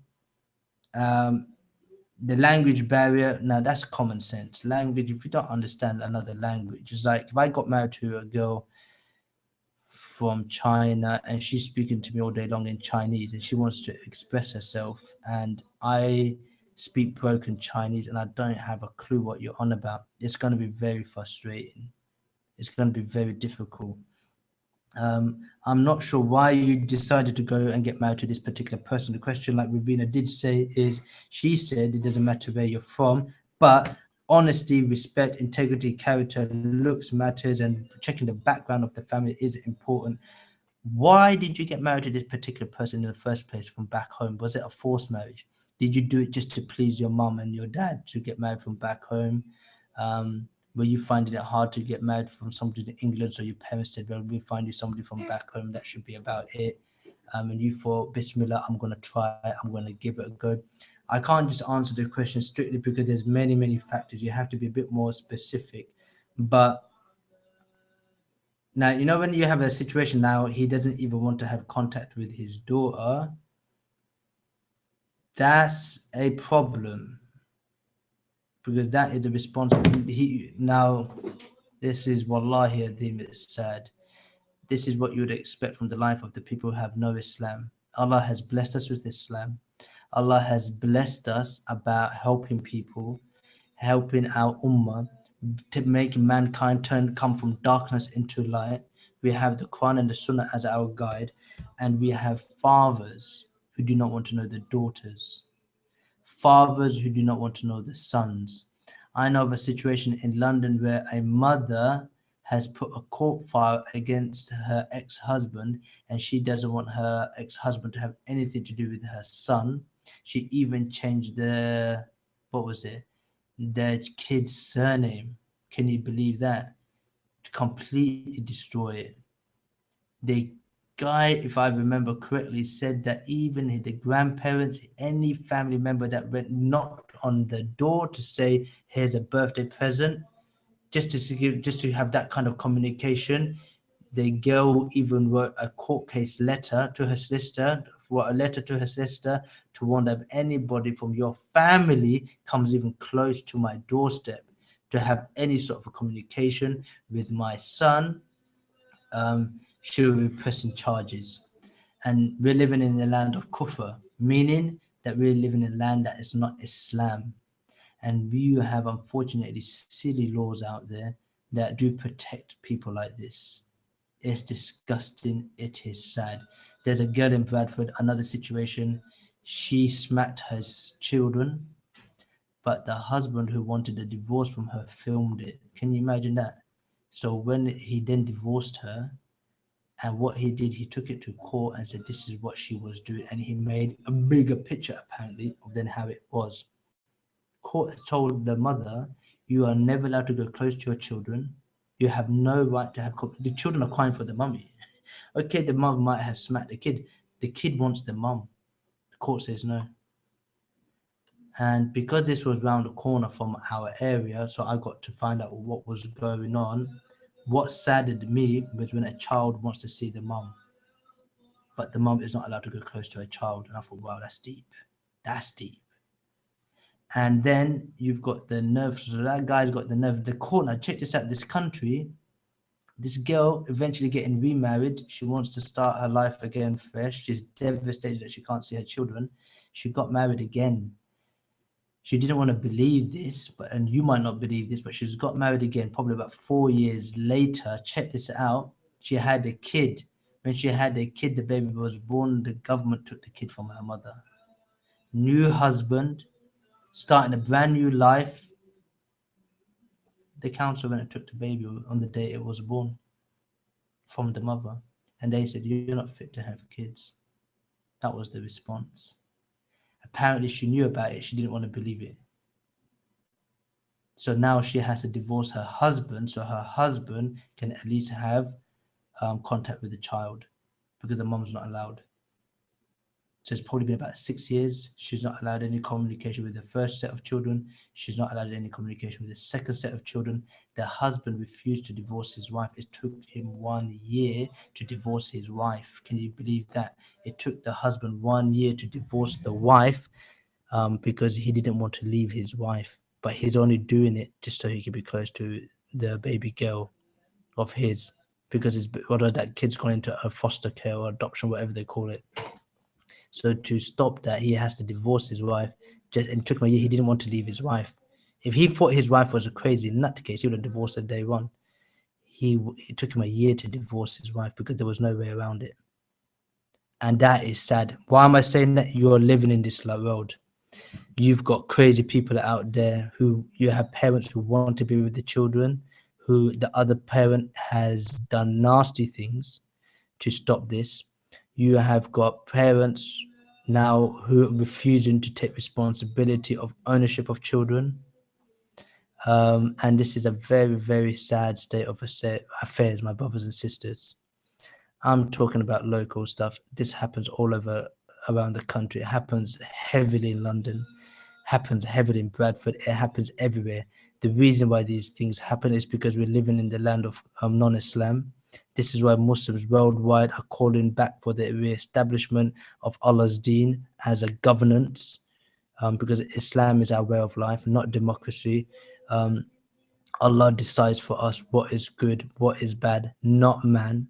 The language barrier, now that's common sense. Language, if you don't understand another language, it's like if I got married to a girl from China and she's speaking to me all day long in Chinese and she wants to express herself, and I speak broken Chinese and I don't have a clue what you're on about, it's going to be very frustrating. It's going to be very difficult. I'm not sure why you decided to go and get married to this particular person. The question, like Rubina did say, is she said it doesn't matter where you're from, but honesty, respect, integrity, character, looks matters, and checking the background of the family is important. Why did you get married to this particular person in the first place from back home? Was it a forced marriage? Did you do it just to please your mom and your dad to get married from back home? Were you finding it hard to get married from somebody in England? So your parents said, well, we'll find you somebody from back home. That should be about it. And you thought, Bismillah, I'm going to try, I'm going to give it a go. I can't just answer the question strictly because there's many, many factors. You have to be a bit more specific. But now, when you have a situation now, he doesn't even want to have contact with his daughter. That's a problem because that is the response. This is wallahi adim, it's sad. This is what you would expect from the life of the people who have no Islam. Allah has blessed us with Islam. Allah has blessed us about helping people, helping our ummah, to make mankind come from darkness into light. We have the Quran and the Sunnah as our guide, and we have fathers who do not want to know the daughters, fathers who do not want to know the sons. I know of a situation in London where a mother has put a court file against her ex-husband, and she doesn't want her ex-husband to have anything to do with her son. She even changed the kid's surname. Can you believe that? To completely destroy it. The guy, if I remember correctly, said that even the grandparents, any family member that went knocked on the door to say, here's a birthday present, just to have that kind of communication, the girl even wrote a court case letter to her solicitor, to warn that if anybody from your family comes even close to my doorstep to have any sort of a communication with my son, she will be pressing charges. And we're living in the land of kufr, meaning that we're living in a land that is not Islam. And we have, unfortunately, silly laws out there that do protect people like this. It's disgusting. It is sad. There's a girl in Bradford, another situation. She smacked her children, but the husband who wanted a divorce from her filmed it. Can you imagine that? So when he then divorced her, and what he did, he took it to court and said, this is what she was doing. And he made a bigger picture, apparently, of than how it was. Court told the mother, you are never allowed to go close to your children. You have no right to have... The children are crying for the mummy. Okay, the mum might have smacked the kid. The kid wants the mum. The court says no. And because this was round the corner from our area, so I got to find out what was going on. What saddened me was when a child wants to see the mum, but the mum is not allowed to go close to her child. And I thought, wow, that's deep. That's deep. And then you've got the nerve. So that guy's got the nerve. The court, now check this out. This country, this girl eventually getting remarried. She wants to start her life again fresh. She's devastated that she can't see her children. She got married again. She didn't want to believe this, and you might not believe this, but she's got married again, probably about 4 years later. Check this out. She had a kid. When she had a kid, the baby was born. The government took the kid from her mother. New husband, starting a brand new life. The council went and took the baby on the day it was born from the mother. And they said, you're not fit to have kids. That was the response. Apparently she knew about it. She didn't want to believe it. So now she has to divorce her husband so her husband can at least have contact with the child, because the mom's not allowed. So it's probably been about 6 years. She's not allowed any communication with the first set of children. She's not allowed any communication with the second set of children. The husband refused to divorce his wife. It took him 1 year to divorce his wife. Can you believe that? It took the husband 1 year to divorce the wife because he didn't want to leave his wife. But he's only doing it just so he can be close to the baby girl of his, because that kid's gone into a foster care or adoption, whatever they call it. So to stop that, he has to divorce his wife. And it took him a year. He didn't want to leave his wife. If he thought his wife was a crazy nutcase, he would have divorced her day one. It took him a year to divorce his wife because there was no way around it. And that is sad. Why am I saying that? You're living in this world. You've got crazy people out there who you have parents who want to be with the children, who the other parent has done nasty things to stop this. You have got parents now who are refusing to take responsibility of ownership of children. And this is a very, very sad state of affairs, my brothers and sisters. I'm talking about local stuff. This happens all over around the country. It happens heavily in London, happens heavily in Bradford. It happens everywhere. The reason why these things happen is because we're living in the land of non-Islam. This is why Muslims worldwide are calling back for the re-establishment of Allah's deen as a governance, because Islam is our way of life, not democracy. Allah decides for us what is good, what is bad, not man.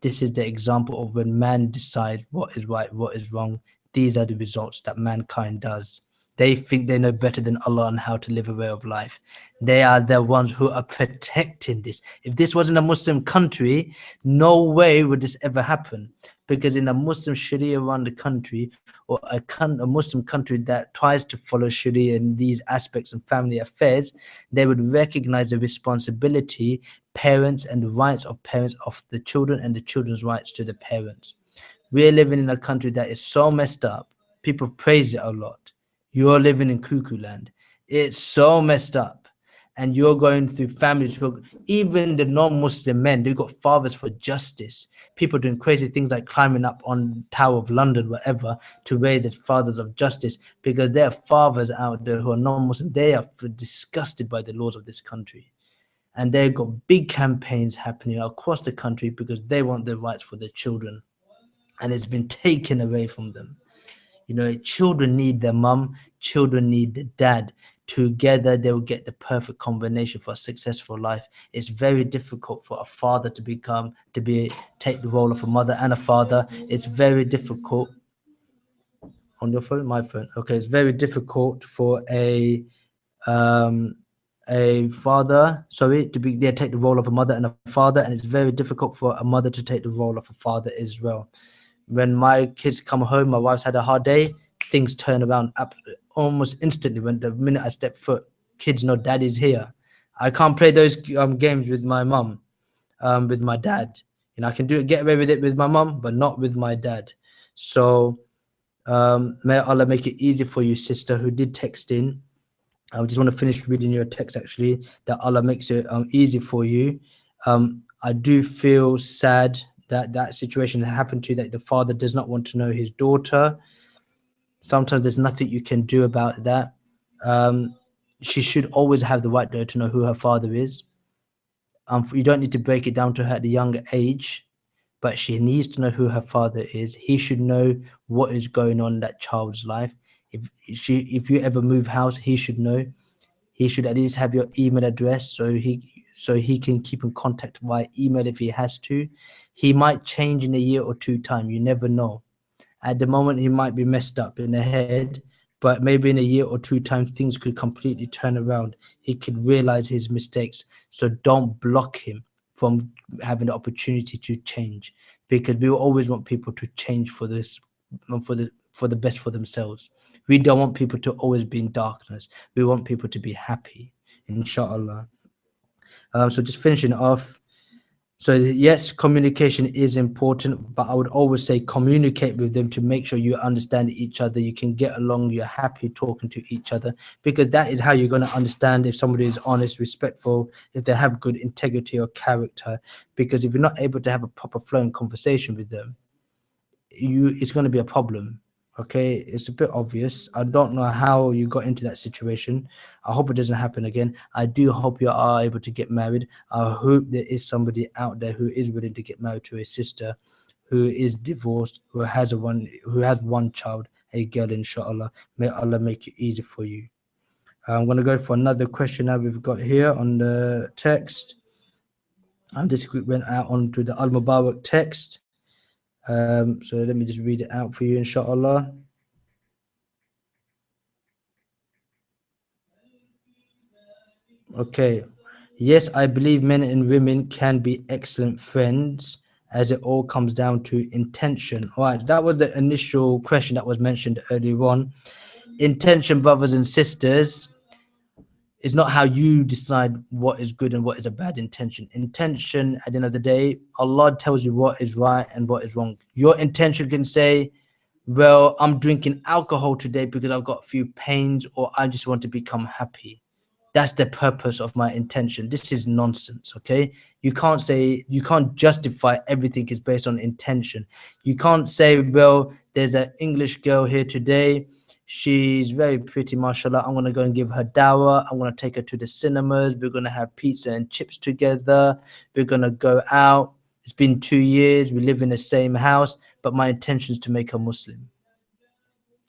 This is the example of when man decides what is right, what is wrong. These are the results that mankind does. They think they know better than Allah on how to live a way of life. They are the ones who are protecting this. If this wasn't a Muslim country, no way would this ever happen. Because in a Muslim Sharia around the country, or a Muslim country that tries to follow Sharia in these aspects of family affairs, they would recognize the responsibility, parents, and the rights of parents of the children and the children's rights to the parents. We're living in a country that is so messed up. People praise it a lot. You're living in cuckoo land. It's so messed up. And you're going through families who, even the non-Muslim men, they've got fathers for justice. People doing crazy things like climbing up on Tower of London, whatever, to raise the fathers of justice, because there are fathers out there who are non-Muslim. They are disgusted by the laws of this country. And they've got big campaigns happening across the country because they want their rights for their children. And it's been taken away from them. You know, children need their mum, children need the dad. Together, they will get the perfect combination for a successful life. It's very difficult for a father to take the role of a mother and a father. It's very difficult. On your phone? My phone. Okay, it's very difficult for a father, take the role of a mother and a father, and it's very difficult for a mother to take the role of a father as well. When my kids come home, my wife's had a hard day, things turn around almost instantly. When the minute I step foot, kids know daddy's here. I can't play those games with my mum, with my dad. You know, I can get away with it with my mum, but not with my dad. So may Allah make it easy for you, sister, who did text in. I just want to finish reading your text, actually, that Allah makes it easy for you. I do feel sad that situation happened to you, that the father does not want to know his daughter. Sometimes there's nothing you can do about that. She should always have the right to know who her father is. You don't need to break it down to her at a younger age, but she needs to know who her father is. He should know what is going on in that child's life. If you ever move house, he should know. He should at least have your email address so he can keep in contact via email if he has to. He might change in a year or two time. You never know. At the moment, he might be messed up in the head, but maybe in a year or two time, things could completely turn around. He could realize his mistakes. So don't block him from having the opportunity to change, because we will always want people to change for the best for themselves. We don't want people to always be in darkness. We want people to be happy, inshallah. So just finishing off. So yes, communication is important, but I would always say communicate with them to make sure you understand each other. You can get along, you're happy talking to each other, because that is how you're going to understand if somebody is honest, respectful, if they have good integrity or character. Because if you're not able to have a proper flowing conversation with them, it's going to be a problem. Okay, it's a bit obvious. I don't know how you got into that situation. I hope it doesn't happen again. I do hope you are able to get married. I hope there is somebody out there who is willing to get married to a sister who is divorced, who has one child, a girl, inshallah. May Allah make it easy for you. I'm going to go for another question now we've got here on the text. This went out onto the Al-Mubarak text. So let me just read it out for you, inshallah. Okay. Yes, I believe men and women can be excellent friends, as it all comes down to intention. All right, that was the initial question that was mentioned earlier on. Intention, brothers and sisters, It's not how you decide what is good and what is a bad intention. Intention, at the end of the day, Allah tells you what is right and what is wrong. Your intention can say, well, I'm drinking alcohol today because I've got a few pains, or I just want to become happy. That's the purpose of my intention. This is nonsense. Okay, you can't say, you can't justify everything is based on intention. You can't say, well, there's an English girl here today, she's very pretty, mashallah, I'm going to go and give her dawah, I'm going to take her to the cinemas, we're going to have pizza and chips together, we're going to go out, it's been 2 years, we live in the same house, but my intention is to make her Muslim.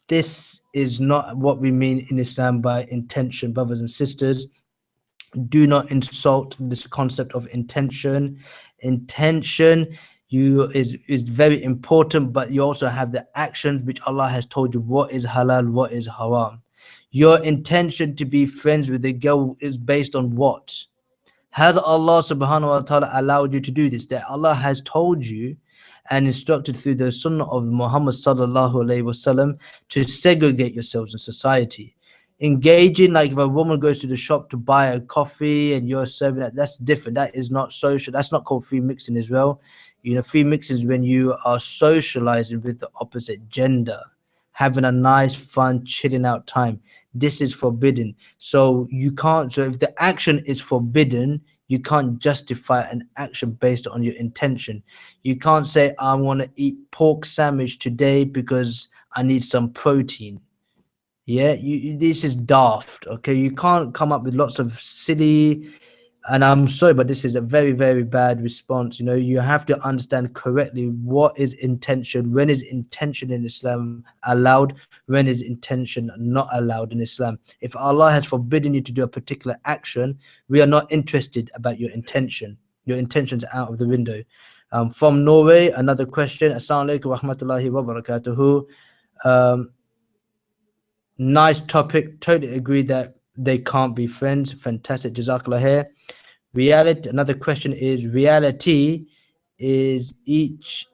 This is not what we mean in Islam by intention, brothers and sisters. Do not insult this concept of intention. Intention is very important, but you also have the actions which Allah has told you what is halal, what is haram. Your intention to be friends with a girl is based on what? Has Allah subhanahu wa ta'ala allowed you to do this? That Allah has told you and instructed through the sunnah of Muhammad sallallahu alaihi wasallam to segregate yourselves in society. Engaging, like if a woman goes to the shop to buy a coffee and you're serving that, that's different. That is not social. That's not called free mixing as well. You know, free mixing is when you are socializing with the opposite gender, having a nice, fun, chilling out time. This is forbidden. So you can't, so if the action is forbidden, you can't justify an action based on your intention. You can't say, I want to eat pork sandwich today because I need some protein. Yeah, this is daft. Okay, you can't come up with lots of silly, and I'm sorry, but this is a very, very bad response. You know, you have to understand correctly what is intention, when is intention in Islam allowed, when is intention not allowed in Islam. If Allah has forbidden you to do a particular action, we are not interested about your intention. Your intention's out of the window. From Norway, another question. Assalamu alaikum wa rahmatullahi wa barakatuhu. Nice topic. Totally agree that they can't be friends. Fantastic. Jazakallah here. Reality. Another question is, reality is each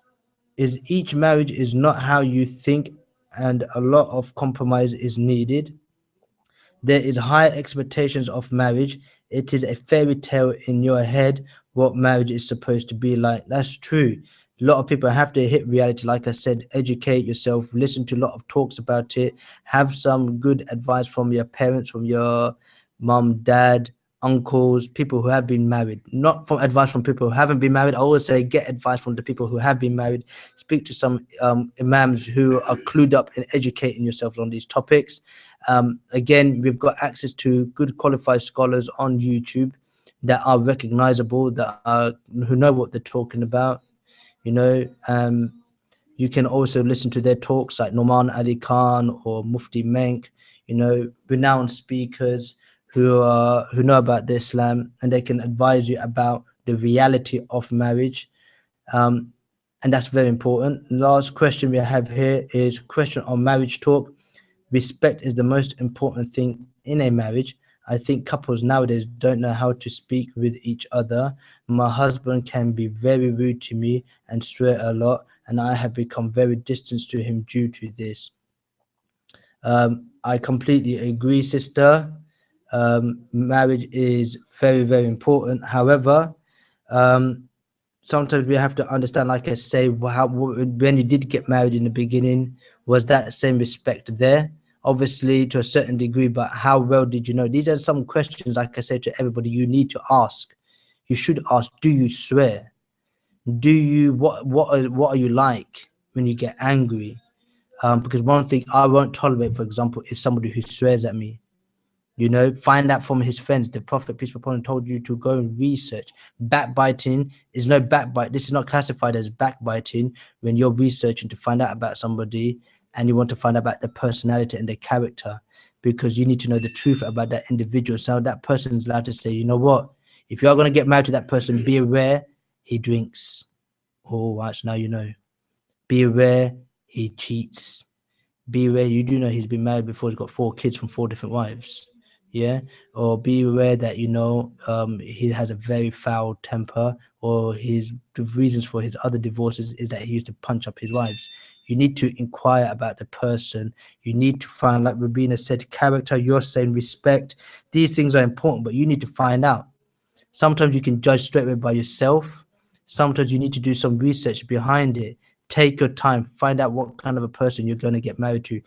marriage is not how you think, and a lot of compromise is needed. There is high expectations of marriage. It is a fairy tale in your head what marriage is supposed to be like. That's true. A lot of people have to hit reality. Like I said, educate yourself, listen to a lot of talks about it, have some good advice from your parents, from your mom, dad, uncles, people who have been married. Not from advice from people who haven't been married. I always say get advice from the people who have been married. Speak to some imams who are clued up in educating yourselves on these topics. Again, we've got access to good qualified scholars on YouTube that are recognizable, that are who know what they're talking about. You know, you can also listen to their talks like Noman Ali Khan or Mufti Menk, you know, renowned speakers who know about the Islam, and they can advise you about the reality of marriage. And that's very important. Last question we have here is question on marriage talk. Respect is the most important thing in a marriage. I think couples nowadays don't know how to speak with each other. My husband can be very rude to me and swear a lot, and I have become very distant to him due to this. I completely agree, sister. Marriage is very, very important. However, sometimes we have to understand, like I say, when you did get married in the beginning, was that same respect there? Obviously, to a certain degree, but how well did you know? These are some questions, like I say to everybody, you need to ask. You should ask, do you swear? Do you, what are you like when you get angry? Because one thing I won't tolerate, for example, is somebody who swears at me. You know, find out from his friends. The Prophet, peace be upon him, told you to go and research. Backbiting is no backbite. This is not classified as backbiting when you're researching to find out about somebody and you want to find out about their personality and their character, because you need to know the truth about that individual. So that person is allowed to say, you know what, if you're going to get married to that person, be aware he drinks. Oh, watch, now you know. Be aware he cheats. Be aware, you do know he's been married before, he's got 4 kids from 4 different wives. Yeah, or be aware that, you know, he has a very foul temper, or the reasons for his other divorces is that he used to punch up his wives. You need to inquire about the person. You need to find, like Rabina said, character. You're saying respect. These things are important, but you need to find out. Sometimes you can judge straight away by yourself. Sometimes you need to do some research behind it. Take your time, find out what kind of a person you're going to get married to.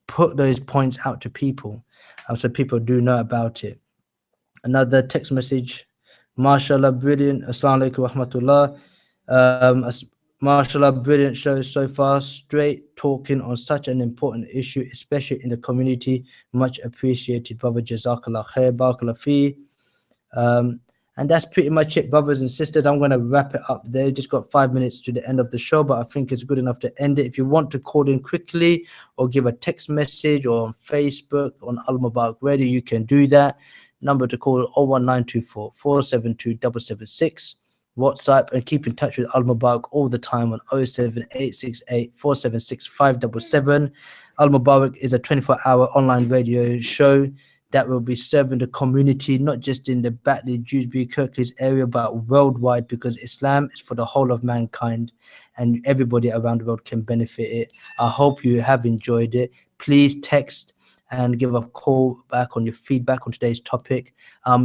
Put those points out to people, so people do know about it. Another text message. MashaAllah, brilliant. Assalamu alaikum wa rahmatullah. MashaAllah, brilliant show so far. Straight talking on such an important issue, especially in the community. Much appreciated, brother. Jazakallah khair. Barakallah fi. And that's pretty much it, brothers and sisters. I'm going to wrap it up there. Just got 5 minutes to the end of the show, but I think it's good enough to end it. If you want to call in quickly or give a text message or on Facebook, on Al Mubarak Radio, you can do that. Number to call 01924 472 776. WhatsApp, and keep in touch with Al Mubarak all the time on 07868 476 577. Al Mubarak is a 24-hour online radio show that will be serving the community, not just in the Batley, Dewsbury, Kirklees area, but worldwide, because Islam is for the whole of mankind and everybody around the world can benefit it. I hope you have enjoyed it. Please text and give a call back on your feedback on today's topic.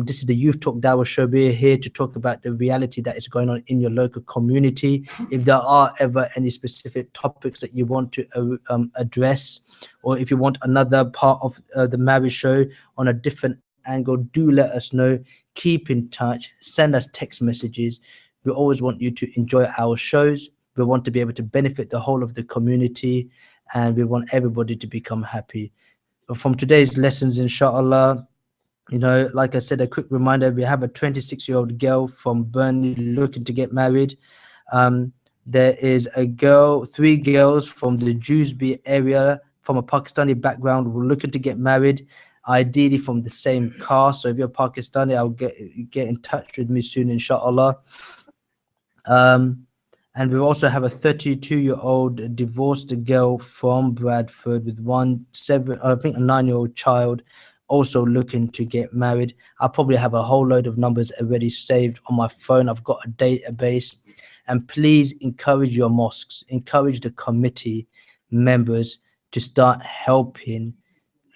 This is the Youth Talk Dawah show. We're here to talk about the reality that is going on in your local community. If there are ever any specific topics that you want to address, or if you want another part of the marriage show on a different angle, do let us know. Keep in touch. Send us text messages. We always want you to enjoy our shows. We want to be able to benefit the whole of the community, and we want everybody to become happy. From today's lessons, inshallah, like I said, a quick reminder, we have a 26-year-old girl from Burnley looking to get married. There is three girls from the Dewsbury area from a Pakistani background who are looking to get married, ideally from the same caste. So if you're Pakistani, I'll get in touch with me soon, inshallah. And we also have a 32-year-old divorced girl from Bradford with a 9-year-old child also looking to get married. I probably have a whole load of numbers already saved on my phone. I've got a database. And please encourage your mosques, encourage the committee members to start helping,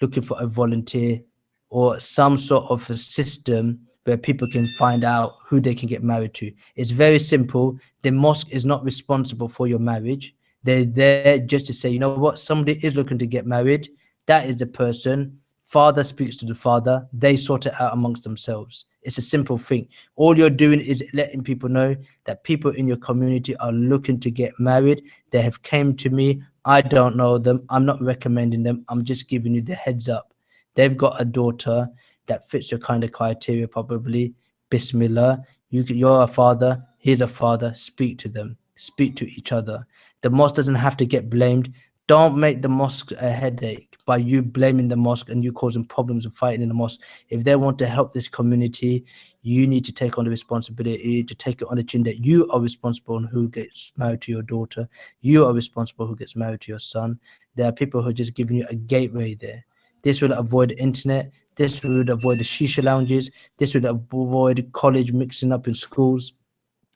looking for a volunteer or some sort of a system where people can find out who they can get married to. It's very simple. The mosque is not responsible for your marriage. They're there just to say, you know what, somebody is looking to get married. That is the person. Father speaks to the father. They sort it out amongst themselves. It's a simple thing. All you're doing is letting people know that people in your community are looking to get married. They have came to me. I don't know them. I'm not recommending them. I'm just giving you the heads up. They've got a daughter that fits your kind of criteria, probably. Bismillah. You're a father. He's a father. Speak to them. Speak to each other. The mosque doesn't have to get blamed. Don't make the mosque a headache by you blaming the mosque and you causing problems and fighting in the mosque. If they want to help this community, you need to take on the responsibility, to take it on the chin that you are responsible on who gets married to your daughter. You are responsible who gets married to your son. There are people who are just giving you a gateway there. This will avoid the internet. This would avoid the shisha lounges. This would avoid college mixing up in schools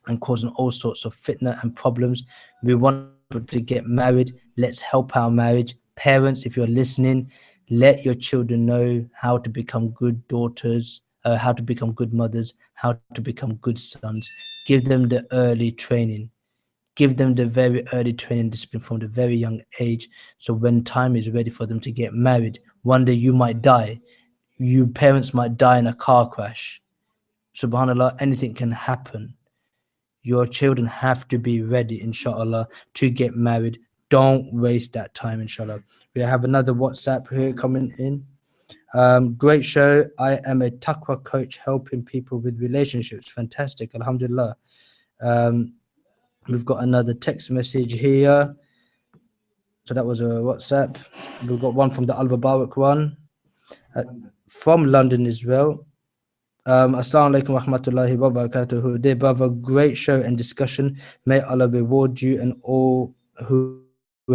and causing all sorts of fitna and problems. We want people to get married. Let's help our marriage. Parents, if you're listening, let your children know how to become good daughters, how to become good mothers, how to become good sons. Give them the early training. Give them the very early training discipline from the very young age. So when time is ready for them to get married, one day you might die. You parents might die in a car crash. Subhanallah, anything can happen. Your children have to be ready, inshallah, to get married. Don't waste that time, inshallah. We have another WhatsApp here coming in. Great show. I am a taqwa coach helping people with relationships. Fantastic. Alhamdulillah. We've got another text message here. So that was a WhatsApp. We've got one from the Al Mubarak one. From London as well. Assalamu alaikum wa rahmatullahi wa barakatuhu. Dear brother, great show and discussion. May Allah reward you and all who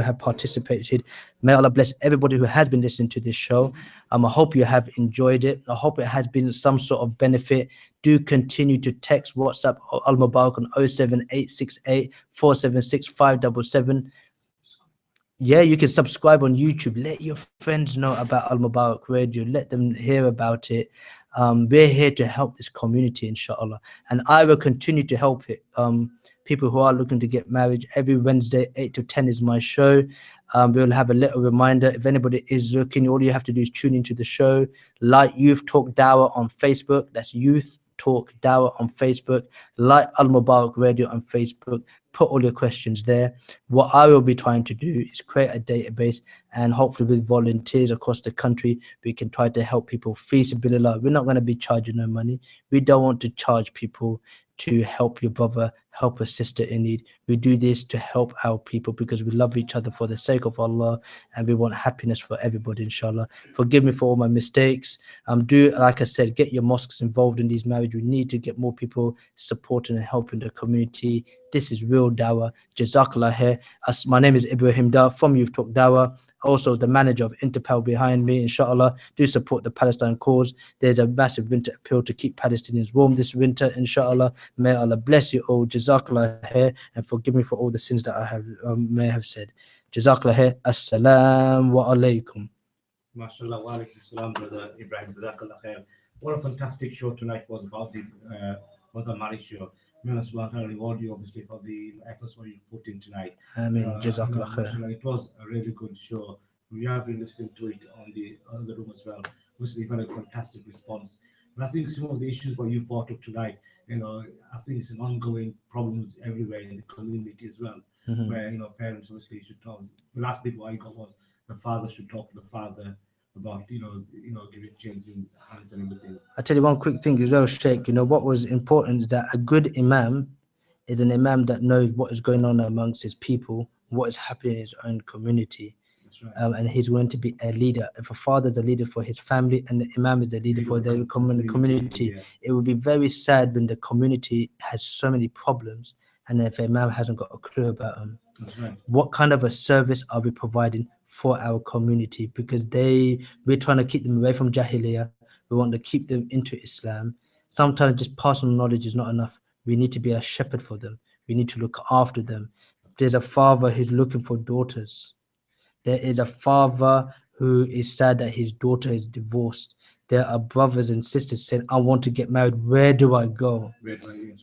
have participated. May Allah bless everybody who has been listening to this show. I hope you have enjoyed it. I hope it has been some sort of benefit. Do continue to text WhatsApp Al Mubarak on 07868 476 577. Yeah, you can subscribe on YouTube. Let your friends know about Al Mubarak Radio. Let them hear about it. We're here to help this community, inshallah, and I will continue to help it. People who are looking to get married, every Wednesday, 8 to 10 is my show. We'll have a little reminder. If anybody is looking, all you have to do is tune into the show. Like Youth Talk Dawah on Facebook. That's Youth Talk Dawah on Facebook. Like Al Mubarak Radio on Facebook. Put all your questions there. What I will be trying to do is create a database, and hopefully with volunteers across the country, we can try to help people. Feasibility. We're not going to be charging no money. We don't want to charge people to help your brother, help a sister in need. We do this to help our people because we love each other for the sake of Allah, and we want happiness for everybody, inshallah. Forgive me for all my mistakes. Do, like I said, get your mosques involved in these marriages. We need to get more people supporting and helping the community. This is real dawah. Jazakallah khair. My name is Ibrahim Dar from Youth Talk Dawah. Also, the manager of Interpal behind me, inshallah. Do support the Palestine cause. There's a massive winter appeal to keep Palestinians warm this winter, inshallah. May Allah bless you all. Jazakallah khair, and forgive me for all the sins that I have may have said. Jazakallah khair. Assalamu alaikum. MashaAllah, wa alaikum salam, brother Ibrahim. Jazakallah khair. What a fantastic show tonight was about the marriage show. May Allah subhanahu wa ta'ala reward you, obviously, for the efforts what you put in tonight. Jazakallah khair. MashaAllah, it was a really good show. We have been listening to it on the other room as well. Obviously, you've had a fantastic response. And I think some of the issues what you brought up tonight, I think it's an ongoing problems everywhere in the community as well, where, parents obviously should talk. The last bit what I got was the father should talk to the father about, giving changing hands and everything. I tell you one quick thing as well, Sheikh. What was important is that a good imam is an imam that knows what is going on amongst his people, what is happening in his own community. That's right. And he's going to be a leader. If a father is a leader for his family and the imam is a leader for the community, yeah. it would be very sad when the community has so many problems and if a imam hasn't got a clue about them. That's right. What kind of a service are we providing for our community? Because we're trying to keep them away from Jahiliyyah. We want to keep them into Islam. Sometimes just personal knowledge is not enough. We need to be a shepherd for them. We need to look after them. There's a father who's looking for daughters. There is a father who is sad that his daughter is divorced. There are brothers and sisters saying, I want to get married. Where do I go?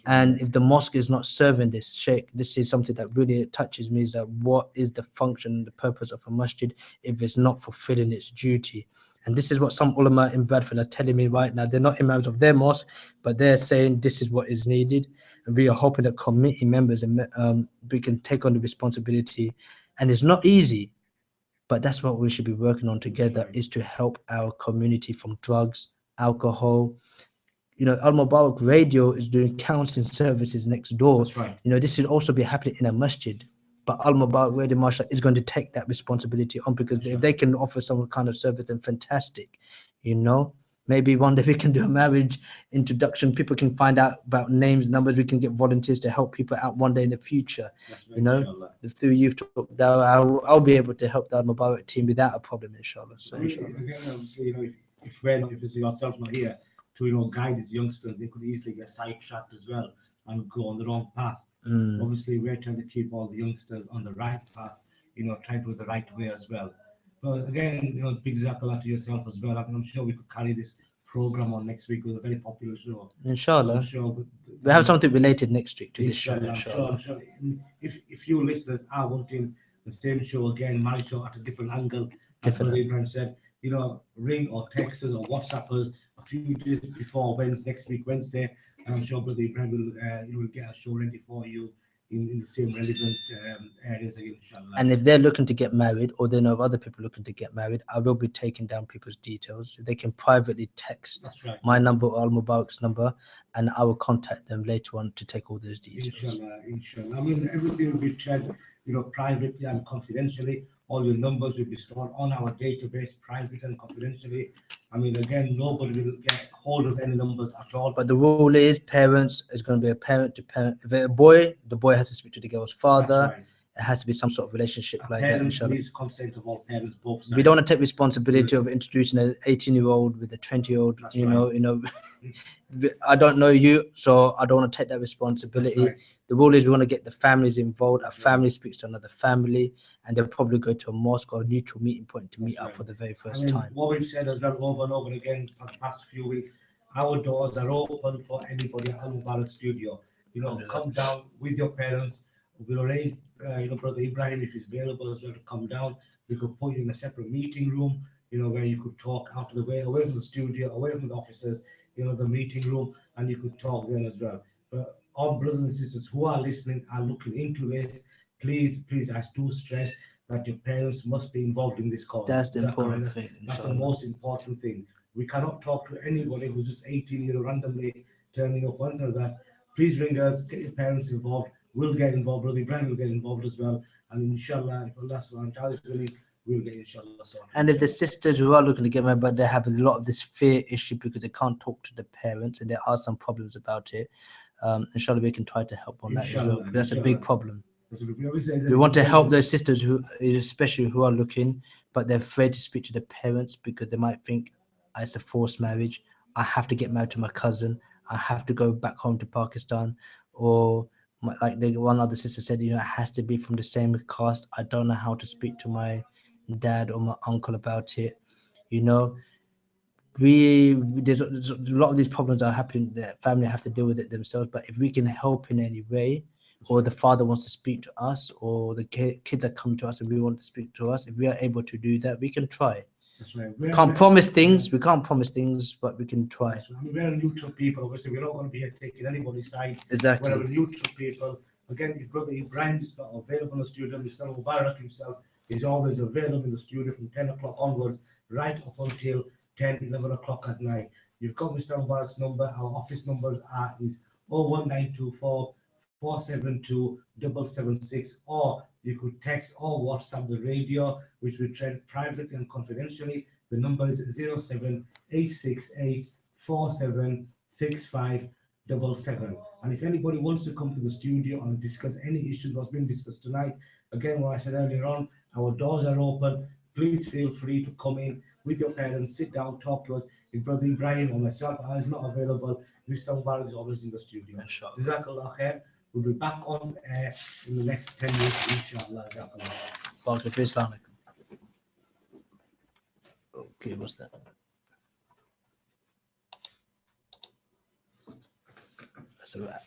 And if the mosque is not serving this, Sheikh, this is something that really touches me, is that what is the function and the purpose of a masjid if it's not fulfilling its duty? And this is what some ulama in Bradford are telling me right now. They're not imams of their mosque, but they're saying this is what is needed. And we are hoping that committee members and we can take on the responsibility. And it's not easy, but that's what we should be working on together, is to help our community from drugs, alcohol. Al Mubarak Radio is doing counseling services next door. That's right. This should also be happening in a masjid. But Al Mubarak Radio, mashallah, is going to take that responsibility on, because if they can offer some kind of service, then fantastic. Maybe one day we can do a marriage introduction. People can find out about names, numbers. We can get volunteers to help people out one day in the future. Through Youth Talk Dawah, I'll be able to help the Al Mubarak team without a problem, inshallah. So, inshallah. Again, obviously, if it's yourself not here to guide these youngsters, they could easily get sidetracked as well and go on the wrong path. Obviously, we're trying to keep all the youngsters on the right path, trying to do the right way as well. But again, big jazakallah to yourself as well. I'm sure we could carry this program on next week. It was a very popular show. Inshallah. So we have something related next week to this show. I'm sure if you listeners are wanting the same show again, my show at a different angle, as Brother Ibrahim said, ring or text us or WhatsApp us a few days before next week, Wednesday, and I'm sure Brother Ibrahim will get a show ready for you in the same relevant areas again, inshallah. And if they're looking to get married, or they know of other people looking to get married, I will be taking down people's details. They can privately text my number or Al Mubarak's number, and I will contact them later on to take all those details. Inshallah. I mean, everything will be treated, privately and confidentially. All your numbers will be stored on our database, private and confidentially. I mean, again, nobody will get hold of any numbers at all. But the rule is, parents is going to be a parent to parent. If it's a boy, the boy has to speak to the girl's father. Right. It has to be some sort of relationship like that, Parents inshallah. needs consent of all parents, both sides. We don't want to take responsibility of introducing an 18-year-old with a 20-year-old. That's You right. know. I don't know you, so I don't want to take that responsibility. That's right. The rule is we want to get the families involved. A That's right. family speaks to another family, and they'll probably go to a mosque or a neutral meeting point to That's meet up right. for the very I first mean, time. what we've said as well over and over again for the past few weeks, our doors are open for anybody at Al Mubarak Studio. You know, come down with your parents. We'll arrange, Brother Ibrahim, if he's available as well, to come down. We could put you in a separate meeting room, where you could talk out of the way, away from the studio, away from the offices, the meeting room, and you could talk then as well. But all brothers and sisters who are listening are looking into this. Please, I do stress that your parents must be involved in this cause. That's the Is that important correct? thing. That's the inshallah. most important thing. We cannot talk to anybody who's just 18 years randomly turning up once like that. Please ring us, get your parents involved. We'll get involved. Brother Ibrahim will get involved as well. And inshallah, if Allah subhanahu wa ta'ala is willing, we'll get inshallah sorted. And if the sisters who are looking to get married, but they have a lot of this fear issue because they can't talk to the parents and there are some problems about it, inshallah, we can try to help on that as well. Inshallah, Because that's a big problem. We We want to help those sisters who, especially who are looking, but they're afraid to speak to the parents because they might think it's a forced marriage. I have to get married to my cousin. I have to go back home to Pakistan, or like one other sister said, it has to be from the same caste. I don't know how to speak to my dad or my uncle about it. There's a lot of these problems are happening. The family have to deal with it themselves. But if we can help in any way, or the father wants to speak to us, or the kids are coming to us and we want to speak to us, if we are able to do that, we can try. That's right. We can't promise things, but we can try. Right. I mean, we're neutral people. Obviously, we're not going to be taking anybody's side. Exactly. We're neutral people. Again, if Brother Ibrahim is not available in the studio, Mr. Mubarak himself is always available in the studio from 10 o'clock onwards, right up until 10, 11 o'clock at night. You've got Mr. Mubarak's number. Our office number is 01924 472 776, or you could text or WhatsApp the radio, which we treat privately and confidentially. The number is 07868 476577. And if anybody wants to come to the studio and discuss any issues that's been discussed tonight, again, what I said earlier on, our doors are open. Please feel free to come in with your parents, sit down, talk to us. If Brother Ibrahim or myself is not available, Mr. Mubarak is always in the studio. Jazakallah khair. We'll be back on air in the next 10 minutes, inshallah. Jazakallah. Okay, what's that? That's a wrap.